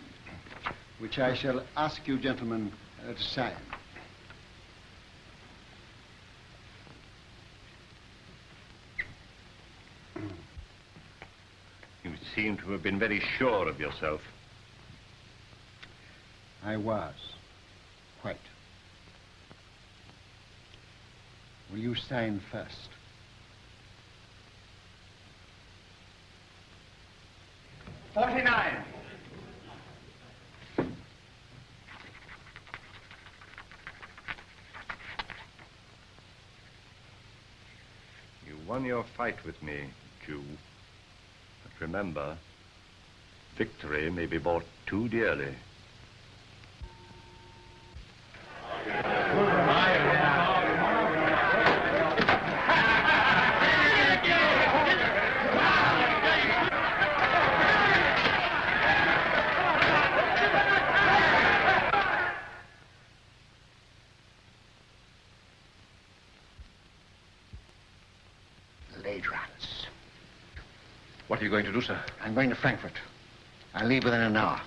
which I shall ask you gentlemen to sign. You seem to have been very sure of yourself. I was. Quite. Will you sign first? $49. You won your fight with me, Jew. But remember, victory may be bought too dearly. Ladrans. What are you going to do, sir? I'm going to Frankfurt. I'll leave within an hour.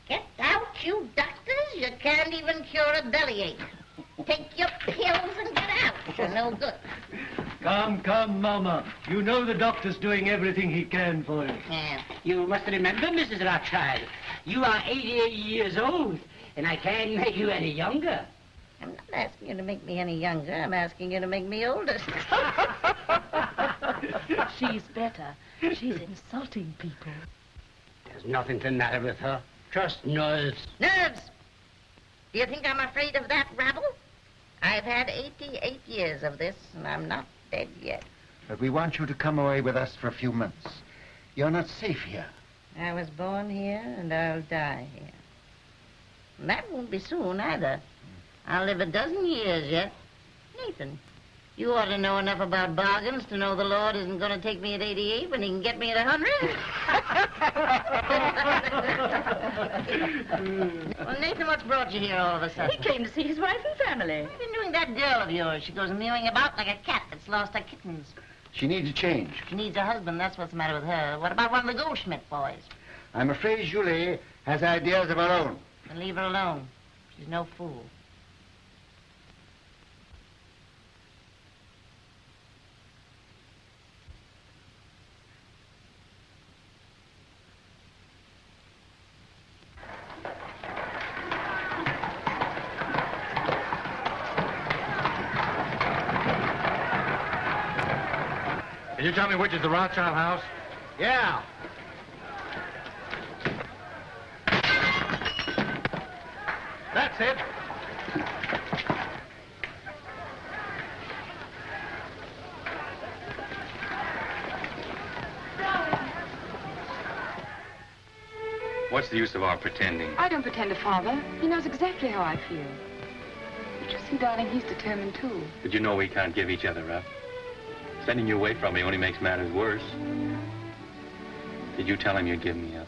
Get out, you doctors. You can't even cure a bellyache. Take your pills and get out. You're no good. Come, come, Mama. You know the doctor's doing everything he can for you. Yeah. You must remember, Mrs. Rothschild, you are 88 years old, and I can't make you any younger. I'm not asking you to make me any younger. I'm asking you to make me older. She's better. She's insulting people. There's nothing the matter with her. Just nerves. Nerves! Do you think I'm afraid of that rabble? I've had 88 years of this, and I'm not dead yet. But we want you to come away with us for a few months. You're not safe here. I was born here, and I'll die here. And that won't be soon, either. I'll live a dozen years yet. Nathan, you ought to know enough about bargains to know the Lord isn't going to take me at 88 when he can get me at 100. Well, Nathan, what's brought you here all of a sudden? He came to see his wife and family. What have you been doing that girl of yours? She goes mewing about like a cat that's lost her kittens. She needs a change. She needs a husband, that's what's the matter with her. What about one of the Goldschmidt boys? I'm afraid Julie has ideas of her own. Then leave her alone. She's no fool. you tell me which is the Rothschild house? Yeah. That's it. What's the use of our pretending? I don't pretend to Father. He knows exactly how I feel. But you see, darling, he's determined, too. But you know we can't give each other up. Sending you away from me only makes matters worse. Did you tell him you'd give me up?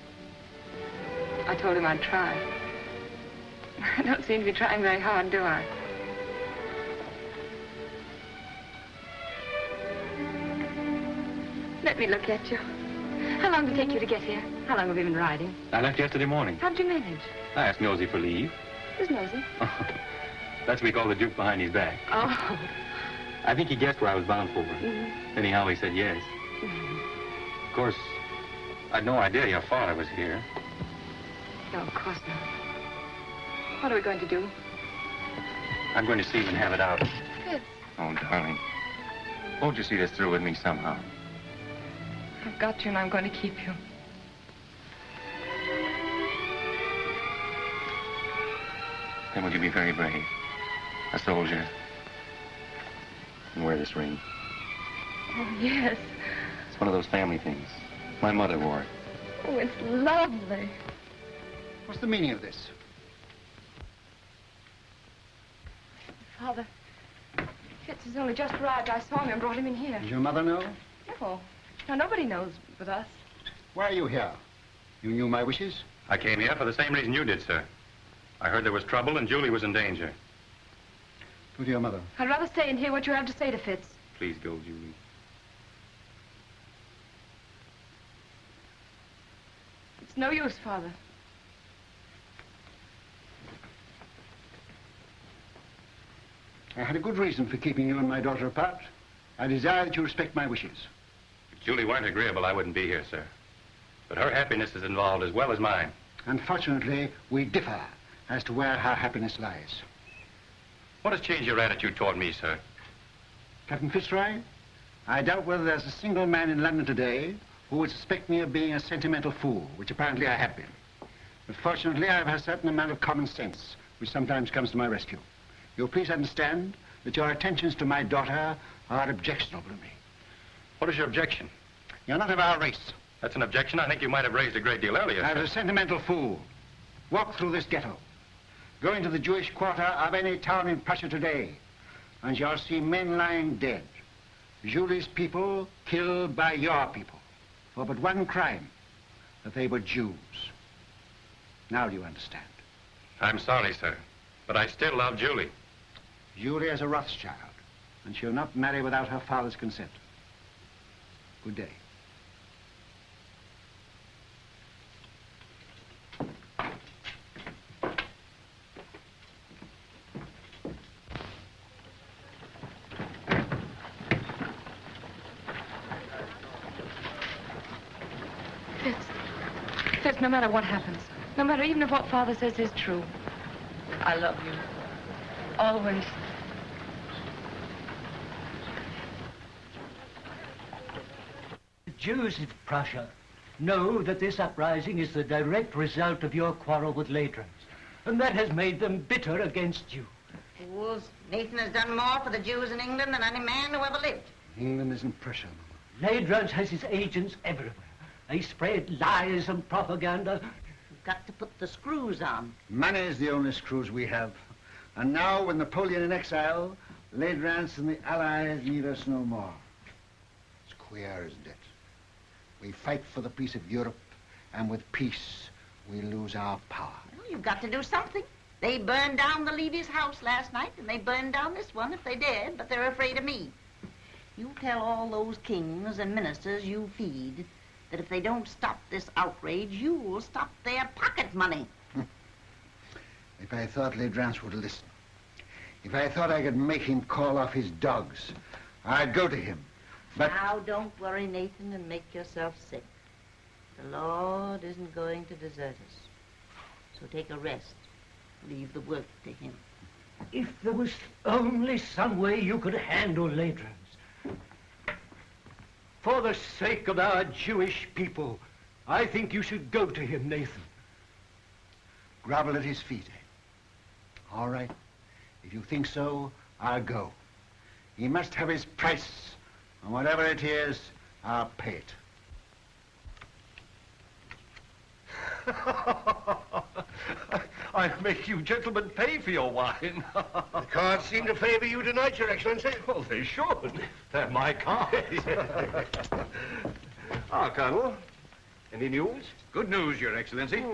I told him I'd try. I don't seem to be trying very hard, do I? Let me look at you. How long did it take you to get here? How long have you been riding? I left yesterday morning. How'd you manage? I asked Nosy for leave. Who's Nosy? That's what we call the Duke behind his back. Oh. I think he guessed where I was bound for. Anyhow, he said yes. Of course, I'd no idea your father was here. No, of course not. What are we going to do? I'm going to see him and have it out. Fitz, Oh, darling. Won't you see this through with me somehow? I've got you and I'm going to keep you. Then will you be very brave? A soldier. And wear this ring. Oh, yes. It's one of those family things. My mother wore it. Oh, it's lovely. What's the meaning of this? Father, Fitz has only just arrived. I saw him and brought him in here. Does your mother know? No. Now, nobody knows but us. Why are you here? You knew my wishes? I came here for the same reason you did, sir. I heard there was trouble and Julie was in danger. Go to your mother. I'd rather stay and hear what you have to say to Fitz. Please go, Julie. It's no use, Father. I had a good reason for keeping you and my daughter apart. I desire that you respect my wishes. If Julie weren't agreeable, I wouldn't be here, sir. But her happiness is involved as well as mine. Unfortunately, we differ as to where her happiness lies. What has changed your attitude toward me, sir? Captain Fitzroy, I doubt whether there's a single man in London today who would suspect me of being a sentimental fool, which apparently I have been. But fortunately, I have a certain amount of common sense, which sometimes comes to my rescue. You'll please understand that your attentions to my daughter are objectionable to me. What is your objection? You're not of our race. That's an objection I think you might have raised a great deal earlier, I sir. was a sentimental fool. Walk through this ghetto. Go into the Jewish quarter of any town in Prussia today, and you'll see men lying dead. Julie's people killed by your people for but one crime, that they were Jews. Now do you understand? I'm sorry, sir, but I still love Julie. Julie is a Rothschild, and she'll not marry without her father's consent. Good day. Fitz, no matter what happens, no matter even if what Father says is true, I love you. Always. The Jews of Prussia know that this uprising is the direct result of your quarrel with Ladrans, and that has made them bitter against you. Fools. Nathan has done more for the Jews in England than any man who ever lived. England isn't Prussia. Ladrans has his agents everywhere. They spread lies and propaganda. You've got to put the screws on. Money is the only screws we have. And now, with Napoleon in exile, Ladrans and the Allies need us no more. It's queer, isn't it? We fight for the peace of Europe, and with peace, we lose our power. Well, you've got to do something. They burned down the Levy's house last night, and they burned down this one if they dared, but they're afraid of me. You tell all those kings and ministers you feed that if they don't stop this outrage, you will stop their pocket money. If I thought Ladrans would listen, if I thought I could make him call off his dogs, I'd go to him. But now, don't worry, Nathan, and make yourself sick. The Lord isn't going to desert us. So take a rest. Leave the work to him. If there was only some way you could handle Ladrans. For the sake of our Jewish people, I think you should go to him, Nathan. Grovel at his feet, eh? All right. If you think so, I'll go. He must have his price, and whatever it is, I'll pay it. I'll make you gentlemen pay for your wine. The cards seem to favor you tonight, Your Excellency. Well, they should. They're my cards. Colonel, any news? Good news, Your Excellency.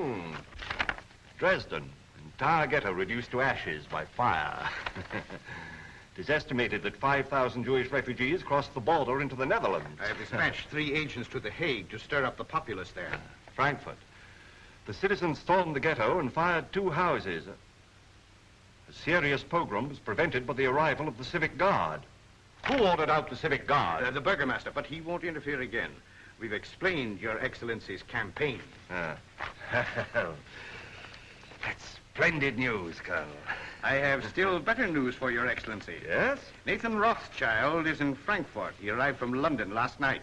Dresden, entire ghetto reduced to ashes by fire. It is estimated that 5,000 Jewish refugees crossed the border into the Netherlands. I have dispatched 3 agents to The Hague to stir up the populace there. Frankfurt. The citizens stormed the ghetto and fired 2 houses. A serious pogrom was prevented by the arrival of the Civic Guard. Who ordered out the Civic Guard? The Burgomaster, but he won't interfere again. We've explained Your Excellency's campaign. That's splendid news, Colonel. I have still better news for Your Excellency. Yes? Nathan Rothschild is in Frankfurt. He arrived from London last night.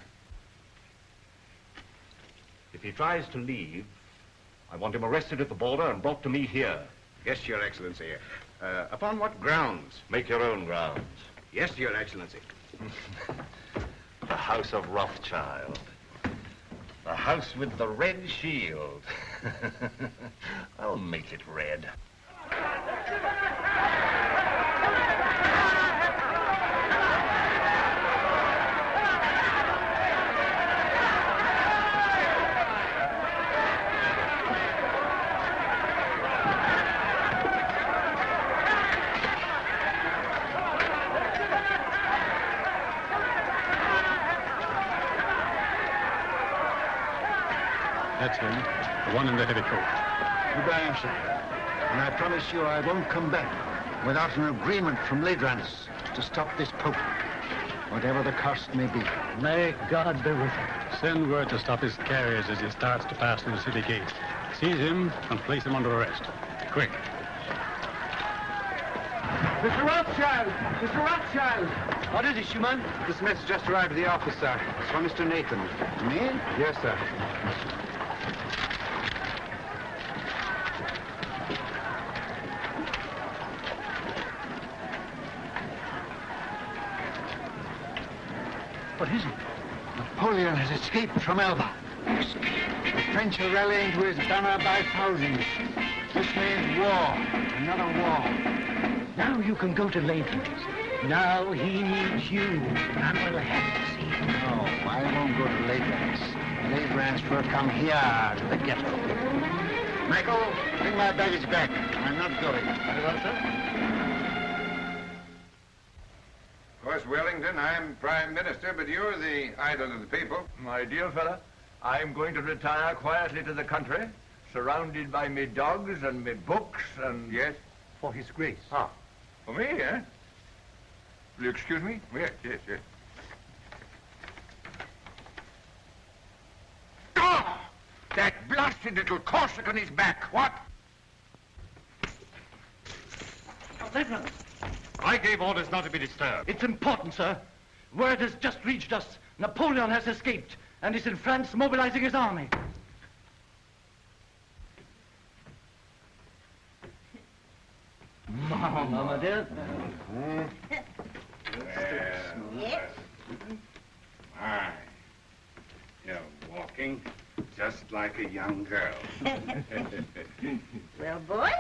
If he tries to leave, I want him arrested at the border and brought to me here. Yes, Your Excellency. Upon what grounds? Make your own grounds. Yes, Your Excellency. The House of Rothschild. The house with the red shield. I'll make it red. That's him, the one in the heavy coat. Goodbye, sir. And I promise you I won't come back without an agreement from Ledrans to stop this Pope, whatever the cost may be. May God be with him. Send word to stop his carriers as he starts to pass through the city gate. Seize him and place him under arrest. Quick. Mr. Rothschild! Mr. Rothschild! What is it, Schumann? This message just arrived at the office, sir. It's from Mr. Nathan. Me? Yes, sir. What is it? Napoleon has escaped from Elba. The French are rallying to his banner by thousands. This means war. Another war. Now you can go to Leighton's. Now he needs you. And we'll have to see him. No, I won't go to Ledrans. Ledrans will come here to the ghetto. Michael, bring my baggage back. I'm not going. Very well, sir. Of course, Wellington, I'm Prime Minister, but you're the idol of the people. My dear fella, I'm going to retire quietly to the country, surrounded by me dogs and me books and... Yes? For his grace. Ah, for me, eh? Will you excuse me? Yes, yes, yes. Oh! That blasted little Corsican is back. What? Leighton! I gave orders not to be disturbed. It's important, sir. Word has just reached us. Napoleon has escaped and is in France mobilizing his army. Mama, dear. Yes? My, you're walking just like a young girl. Well, boys?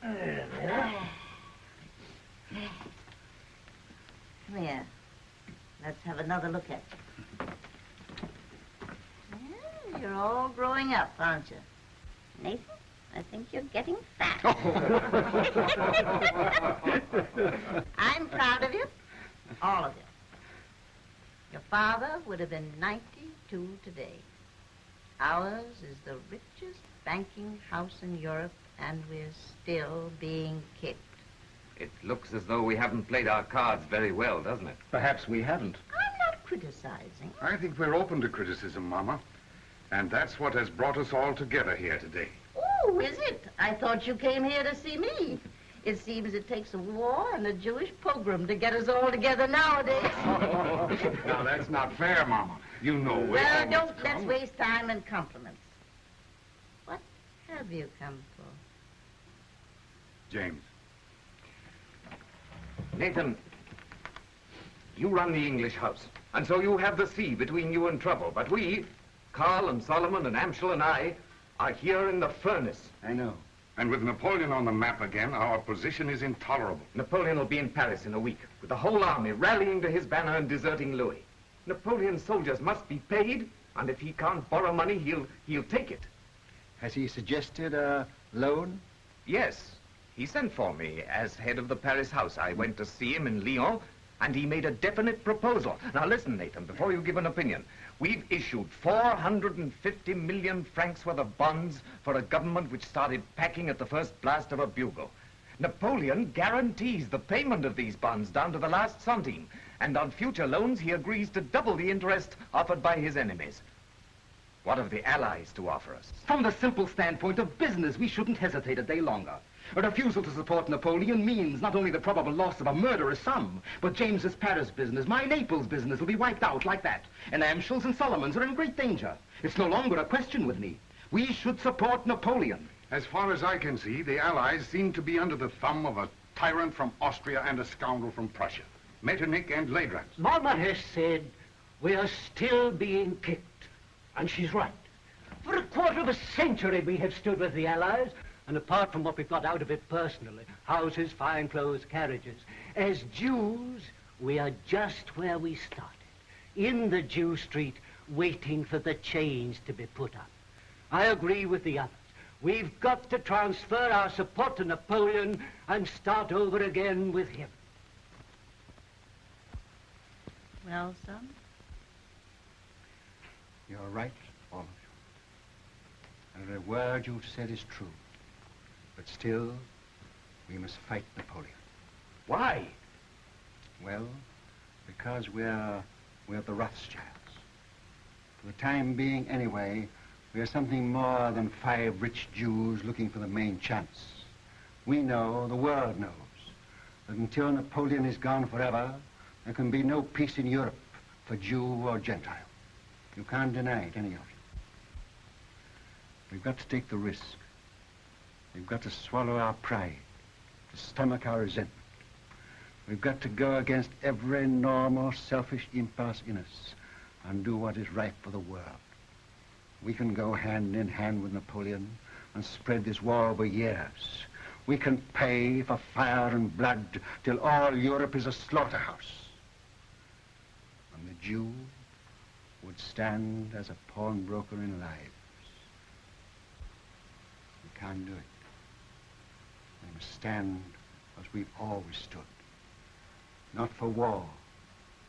Come here. Let's have another look at you. Well, you're all growing up, aren't you? Nathan, I think you're getting fat. I'm proud of you. All of you. Your father would have been 92 today. Ours is the richest banking house in Europe, and we're still being kicked. It looks as though we haven't played our cards very well, doesn't it? Perhaps we haven't. I'm not criticizing. I think we're open to criticism, Mama. And that's what has brought us all together here today. Oh, is it? I thought you came here to see me. It seems it takes a war and a Jewish pogrom to get us all together nowadays. Now, that's not fair, Mama. You know we Well, always don't come. let's waste time in compliments. What have you come for? James. Nathan, you run the English house, and so you have the sea between you and trouble. But we, Carl and Solomon and Amschel and I, are here in the furnace. I know. And with Napoleon on the map again, our position is intolerable. Napoleon will be in Paris in a week, with the whole army rallying to his banner and deserting Louis. Napoleon's soldiers must be paid, and if he can't borrow money, he'll take it. Has he suggested a loan? Yes. He sent for me as head of the Paris house. I went to see him in Lyon, and he made a definite proposal. Now listen, Nathan, before you give an opinion. We've issued 450 million francs worth of bonds for a government which started packing at the first blast of a bugle. Napoleon guarantees the payment of these bonds down to the last centime, and on future loans he agrees to double the interest offered by his enemies. What have the Allies to offer us? From the simple standpoint of business, we shouldn't hesitate a day longer. A refusal to support Napoleon means not only the probable loss of a murderous sum, but James's Paris business, my Naples business, will be wiped out like that. And Amschel's and Solomon's are in great danger. It's no longer a question with me. We should support Napoleon. As far as I can see, the Allies seem to be under the thumb of a tyrant from Austria and a scoundrel from Prussia. Metternich and Leidrans. Mama has said we are still being kicked, and she's right. For a quarter of a century we have stood with the Allies, and apart from what we've got out of it personally, houses, fine clothes, carriages, as Jews, we are just where we started, in the Jew Street, waiting for the change to be put up. I agree with the others. We've got to transfer our support to Napoleon and start over again with him. Well, son? You're right, all of you. And every word you've said is true. But still, we must fight Napoleon. Why? Well, because we're the Rothschilds. For the time being, anyway, we're something more than 5 rich Jews looking for the main chance. We know, the world knows, that until Napoleon is gone forever, there can be no peace in Europe for Jew or Gentile. You can't deny it, any of you. We've got to take the risk. We've got to swallow our pride, to stomach our resentment. We've got to go against every normal, selfish impulse in us and do what is right for the world. We can go hand in hand with Napoleon and spread this war over years. We can pay for fire and blood till all Europe is a slaughterhouse. And the Jew would stand as a pawnbroker in lives. We can't do it. We must stand as we've always stood. Not for war,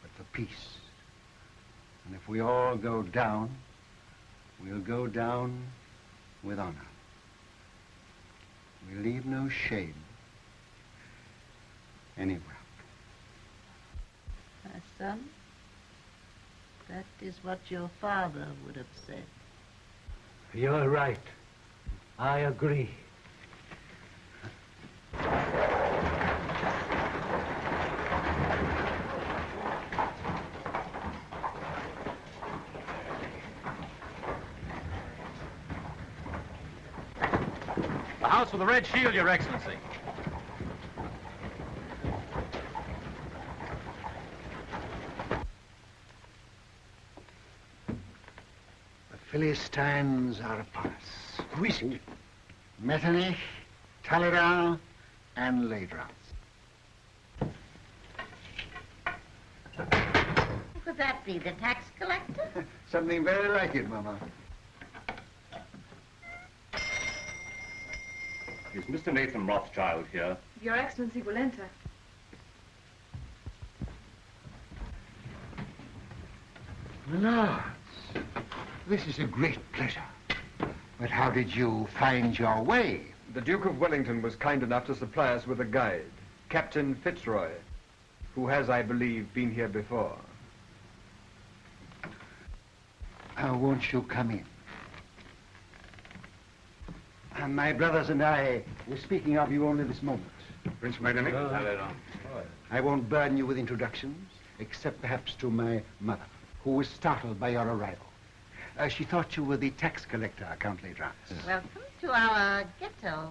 but for peace. And if we all go down, we'll go down with honor. We leave no shame anywhere. My son, that is what your father would have said. You're right. I agree. The house with the red shield, Your Excellency. The Philistines are upon us. Who is it? Metternich, Talleyrand, and Leidrans. Who could that be, the tax collector? Something very like it, Mama. Is Mr. Nathan Rothschild here? Your Excellency will enter. Lords, this is a great pleasure. But how did you find your way? The Duke of Wellington was kind enough to supply us with a guide, Captain Fitzroy, who has, I believe, been here before. Won't you come in? My brothers and I were speaking of you only this moment. Prince Metternich. I won't burden you with introductions, except perhaps to my mother, who was startled by your arrival. She thought you were the tax collector, Count Ledrans. Welcome to our ghetto.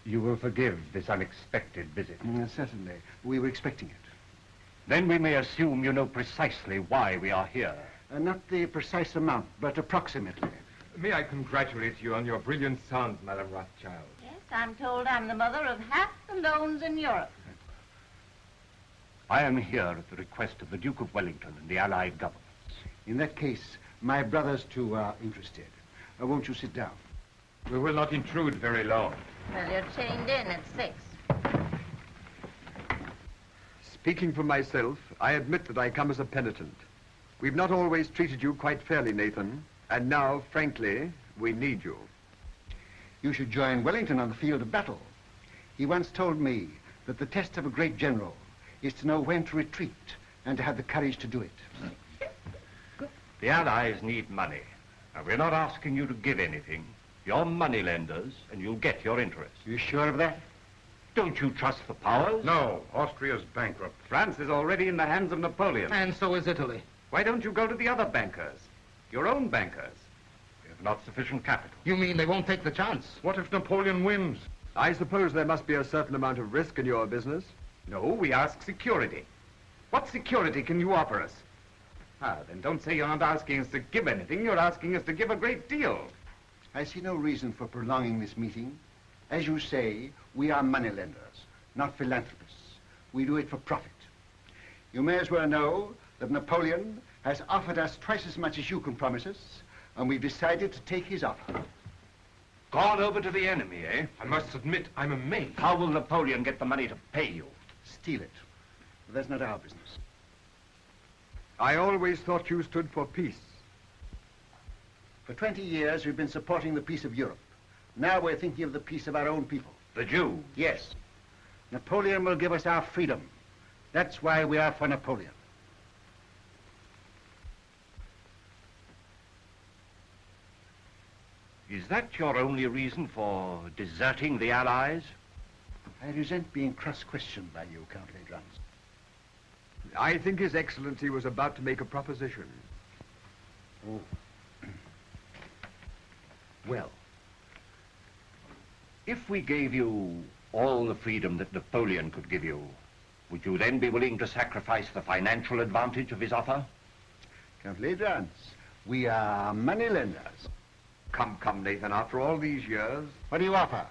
You will forgive this unexpected visit. Certainly. We were expecting it. Then we may assume you know precisely why we are here. Not the precise amount, but approximately. May I congratulate you on your brilliant son, Madame Rothschild? Yes, I'm told I'm the mother of half the loans in Europe. I am here at the request of the Duke of Wellington and the Allied governments. In that case, my brothers too are interested. Won't you sit down? We will not intrude very long. Well, you're chained in at 6. Speaking for myself, I admit that I come as a penitent. We've not always treated you quite fairly, Nathan, and now, frankly, we need you. You should join Wellington on the field of battle. He once told me that the test of a great general is to know when to retreat and to have the courage to do it. The Allies need money. Now, we're not asking you to give anything. You're money lenders, and you'll get your interest. You sure of that? Don't you trust the powers? No, Austria's bankrupt. France is already in the hands of Napoleon. And so is Italy. Why don't you go to the other bankers? Your own bankers. We have not sufficient capital. You mean they won't take the chance? What if Napoleon wins? I suppose there must be a certain amount of risk in your business. No, we ask security. What security can you offer us? Ah, then don't say you're not asking us to give anything. You're asking us to give a great deal. I see no reason for prolonging this meeting. As you say, we are moneylenders, not philanthropists. We do it for profit. You may as well know that Napoleon has offered us twice as much as you can promise us, and we've decided to take his offer. Gone over to the enemy, eh? I must admit, I'm amazed. How will Napoleon get the money to pay you? Steal it. But that's not our business. I always thought you stood for peace. For 20 years, we've been supporting the peace of Europe. Now we're thinking of the peace of our own people. The Jews? Yes. Napoleon will give us our freedom. That's why we are for Napoleon. Is that your only reason for deserting the Allies? I resent being cross-questioned by you, Count Ledrans. I think His Excellency was about to make a proposition. Oh. Well, if we gave you all the freedom that Napoleon could give you, would you then be willing to sacrifice the financial advantage of his offer? Count Ledrans, we are moneylenders. Come, Nathan, after all these years... What do you offer?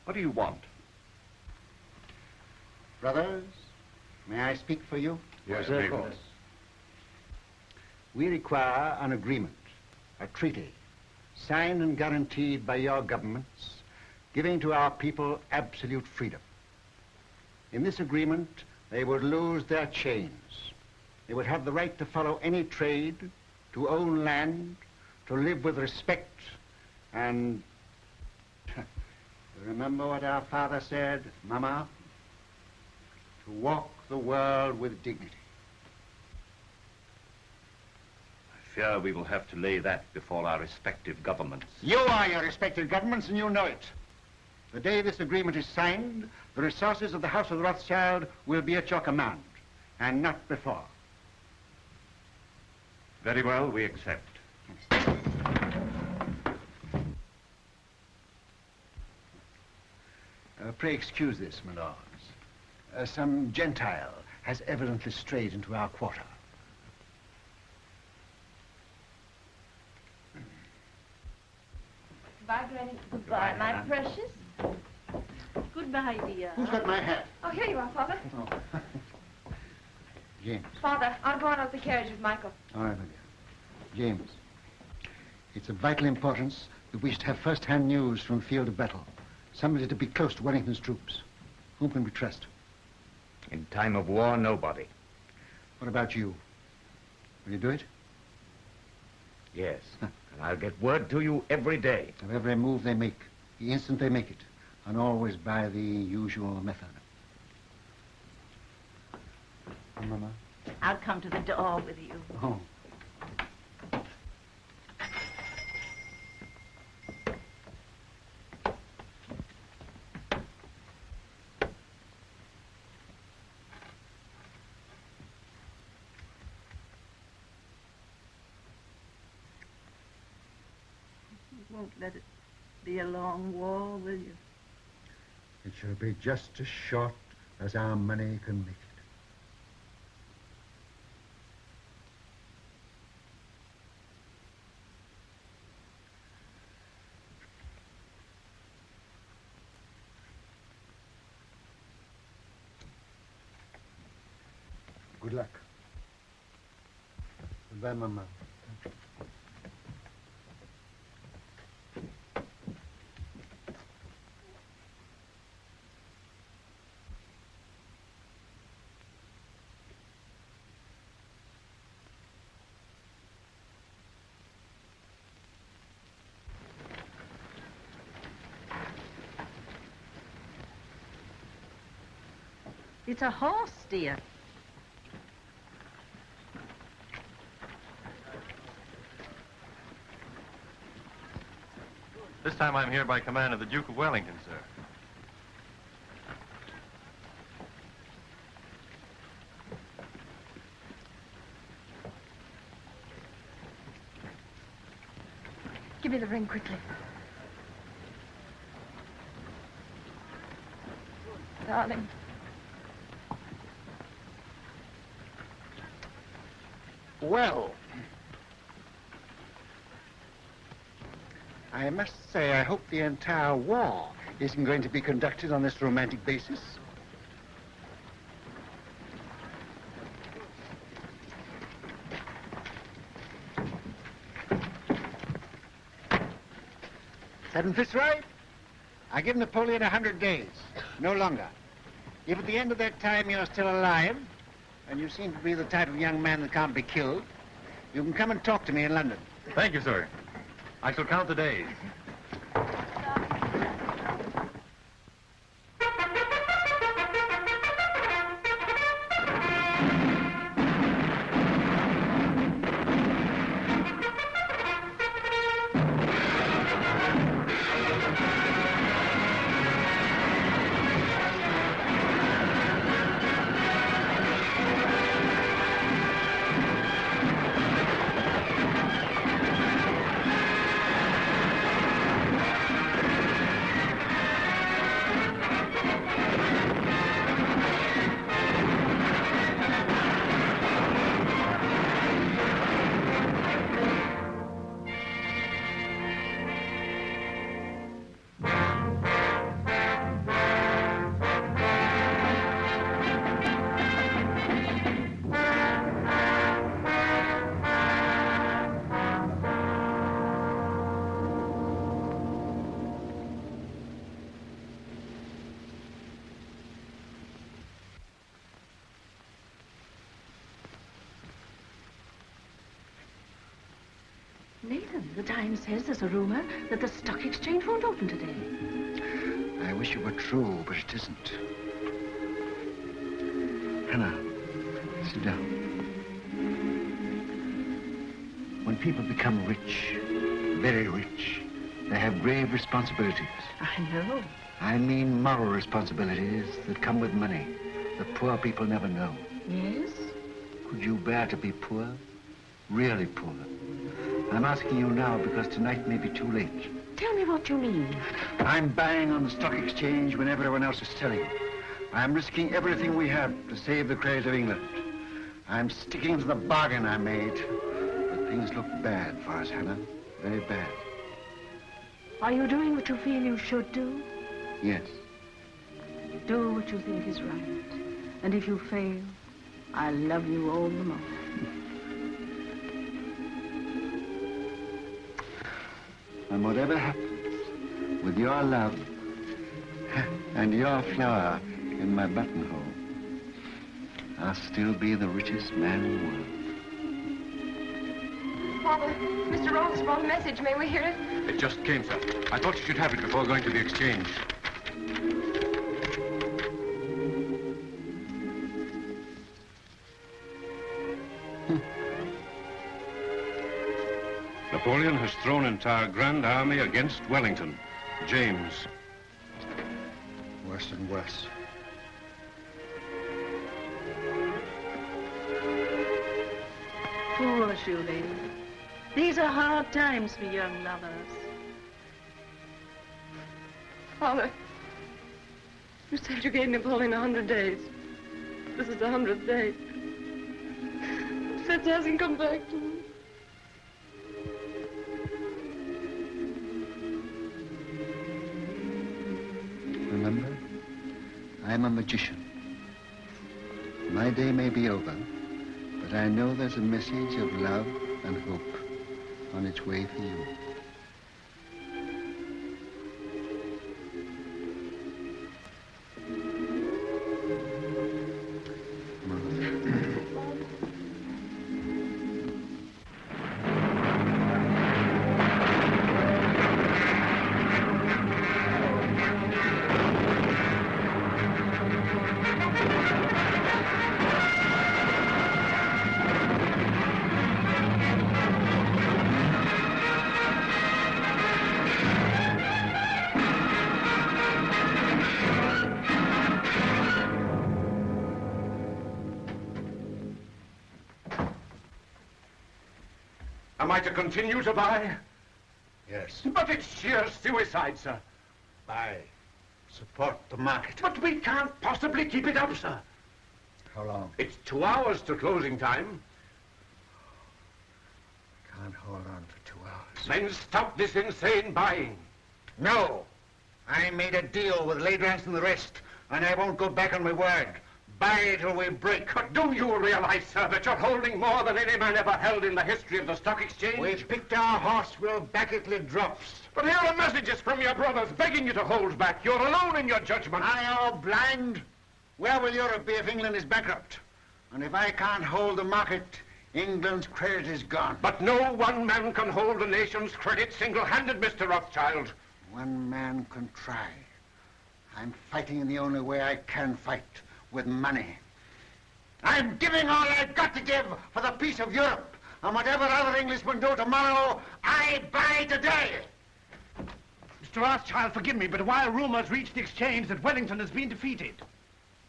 What do you want? Brothers, may I speak for you? Yes, of course. We require an agreement, a treaty, signed and guaranteed by your governments, giving to our people absolute freedom. In this agreement, they would lose their chains. They would have the right to follow any trade, to own land, to live with respect, and... Remember what our father said, Mama? To walk the world with dignity. I fear we will have to lay that before our respective governments. You are your respective governments, and you know it. The day this agreement is signed, the resources of the House of Rothschild will be at your command, and not before. Very well, we accept. Pray excuse this, my lords. Some Gentile has evidently strayed into our quarter. Goodbye, Granny. Goodbye, my precious. Goodbye, dear. Who's got my hat? Oh, here you are, Father. Oh. James. Father, I'll go out of the carriage with Michael. All right, my dear. James, it's of vital importance that we should have first-hand news from the field of battle. Somebody to be close to Wellington's troops. Whom can we trust? In time of war, nobody. What about you? Will you do it? Yes. And I'll get word to you every day. Of every move they make, the instant they make it, and always by the usual method. Mama? I'll come to the door with you. Oh. won't let it be a long war, will you? It shall be just as short as our money can make it. Good luck. Goodbye, Mama. It's a horse, dear. This time I'm here by command of the Duke of Wellington, sir. Give me the ring quickly. Darling. Well, I must say I hope the entire war isn't going to be conducted on this romantic basis. Seven Fitzroy, I give Napoleon 100 days, no longer. If at the end of that time you're still alive, and you seem to be the type of young man that can't be killed, you can come and talk to me in London. Thank you, sir. I shall count the days. Nathan, the Times says there's a rumor that the stock exchange won't open today. I wish it were true, but it isn't. Hannah, sit down. When people become rich, very rich, they have grave responsibilities. I know. I mean moral responsibilities that come with money, that poor people never know. Yes? Could you bear to be poor? Really poor? I'm asking you now because tonight may be too late. Tell me what you mean. I'm buying on the stock exchange when everyone else is selling. I'm risking everything we have to save the credit of England. I'm sticking to the bargain I made. But things look bad for us, Hannah. Very bad. Are you doing what you feel you should do? Yes. Do what you think is right. And if you fail, I'll love you all the more. And whatever happens, with your love and your flower in my buttonhole, I'll still be the richest man in the world. Father, Mr. Rose has brought a message. May we hear it? It just came, sir. I thought you should have it before going to the exchange. Napoleon has thrown entire Grand Army against Wellington. James. Worse and worse. Foolish you, lady. These are hard times for young lovers. Father, you said you gave Napoleon 100 days. This is the 100th day. Fitz hasn't come back to me. Remember, I'm a magician. My day may be over, but I know there's a message of love and hope on its way for you. Am I to continue to buy? Yes. But it's sheer suicide, sir. Buy. Support the market. But we can't possibly keep it up, sir. How long? It's 2 hours to closing time. Can't hold on for 2 hours. Then stop this insane buying. No. I made a deal with Ladrans and the rest, and I won't go back on my word. Buy till we break. But do you realize, sir, that you're holding more than any man ever held in the history of the stock exchange? We've picked our horse. We'll back it till it drops. But here are messages from your brothers begging you to hold back. You're alone in your judgment. I am blind. Where will Europe be if England is bankrupt? And if I can't hold the market, England's credit is gone. But no one man can hold the nation's credit single-handed, Mr. Rothschild. One man can try. I'm fighting in the only way I can fight, with money. I'm giving all I've got to give for the peace of Europe. And whatever other Englishmen do tomorrow, I buy today. Mr. Rothschild, forgive me, but while rumors reach the exchange that Wellington has been defeated.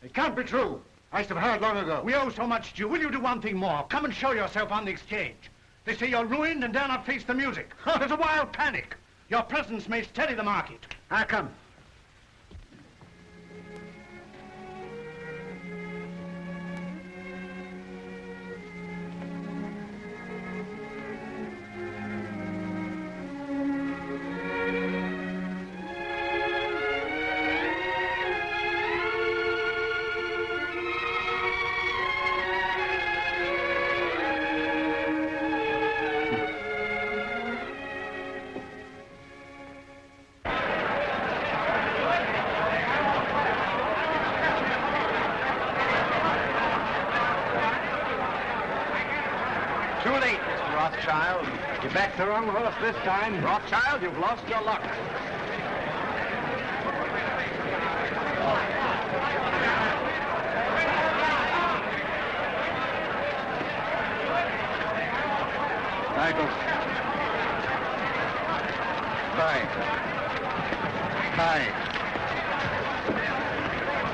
It can't be true. I should have heard long ago. We owe so much to you. Will you do one thing more? Come and show yourself on the exchange. They say you're ruined and dare not face the music. There's a wild panic. Your presence may steady the market. I'll come. Too late, Mr. Rothschild. You backed the wrong horse this time. Rothschild, you've lost your luck. Michael. Buy. Buy.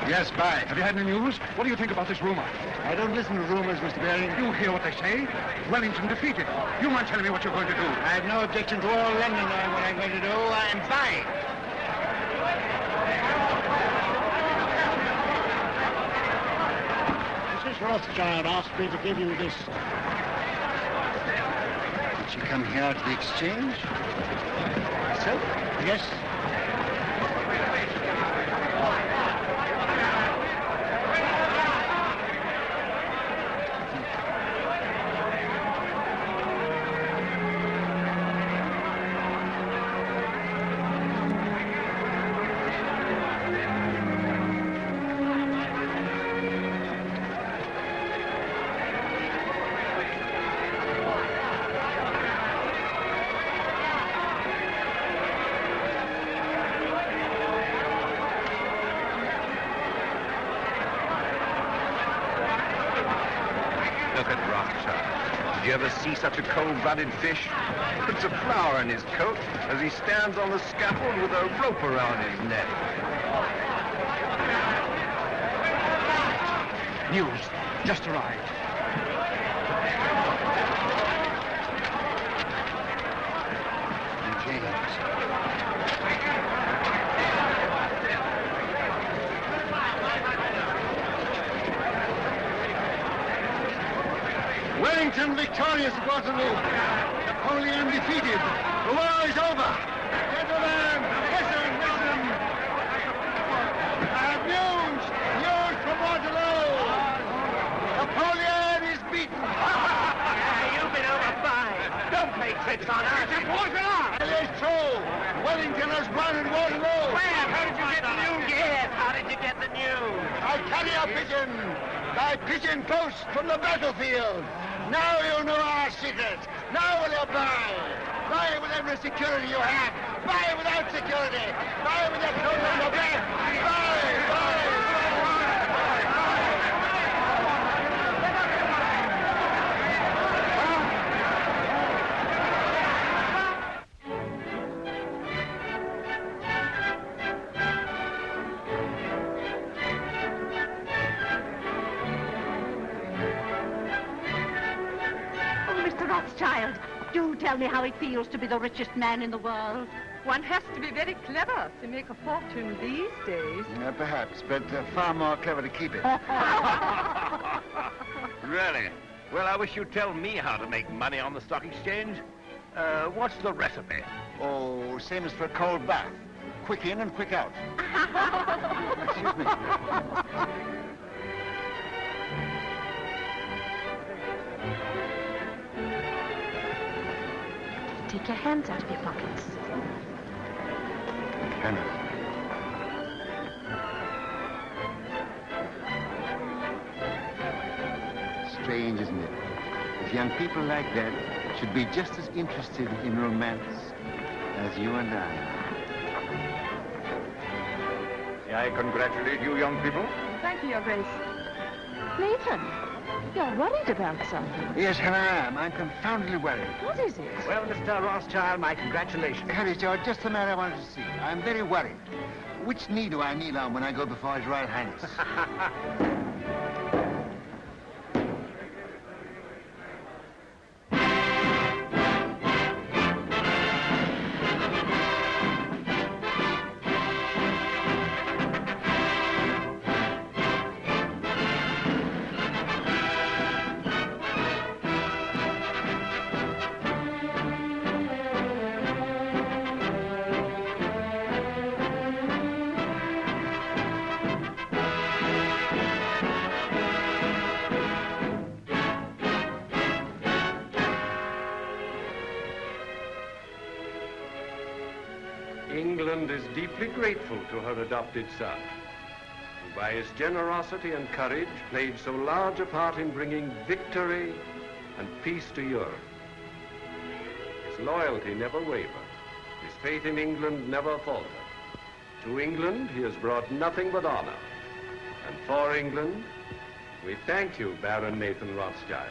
Yes, buy. Have you had any news? What do you think about this rumor? I don't listen to rumors, Mr. Baring. You hear what they say? Wellington defeated. You mind telling me what you're going to do? I have no objection to all London knowing what I'm going to do. I'm buying. Mrs. Rothschild asked me to give you this. Did she come here to the exchange? Herself? Yes. Look at Rothschild. Did you ever see such a cold-blooded fish? Puts a flower in his coat as he stands on the scaffold with a rope around his neck. News. Just arrived. Britain victorious at Waterloo. Napoleon defeated. The war is over. Gentlemen, listen, listen. I have news. News from Waterloo. Napoleon is beaten. You've been overfine. Don't play tricks on us. It's important. It is true. Wellington has won at Waterloo. Where? How did you get the news? Yes, how did you get the news? I carry a pigeon. My pigeon post from the battlefield. Now you know our secret. Now will you buy? Buy with every security you have. Buy without security. Buy with your clothes on your back. Buy. Rothschild, do tell me how it feels to be the richest man in the world. One has to be very clever to make a fortune these days. Perhaps, but far more clever to keep it. Really? Well, I wish you'd tell me how to make money on the stock exchange. What's the recipe? Oh, same as for a cold bath. Quick in and quick out. Excuse me. Take your hands out of your pockets. Hannah. Strange, isn't it? If young people like that should be just as interested in romance as you and I. May I congratulate you, young people? Thank you, Your Grace. Nathan, you're worried about something. Yes, Hannah, I am. I'm confoundedly worried. What is it? Well, Mr. Rothschild, my congratulations. Harry, George, just the man I wanted to see. I'm very worried. Which knee do I kneel on when I go before His Royal Highness? England is deeply grateful to her adopted son, who by his generosity and courage played so large a part in bringing victory and peace to Europe. His loyalty never wavered. His faith in England never faltered. To England, he has brought nothing but honor. And for England, we thank you, Baron Nathan Rothschild.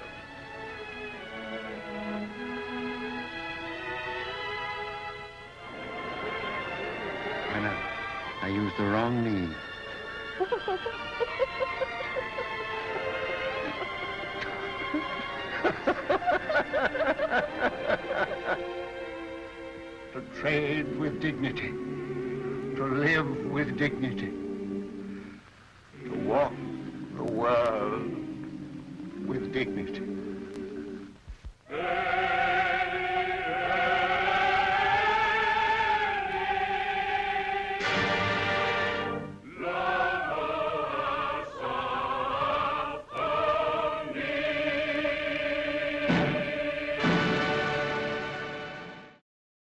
Hannah, I used the wrong knee. To trade with dignity, to live with dignity, to walk the world with dignity.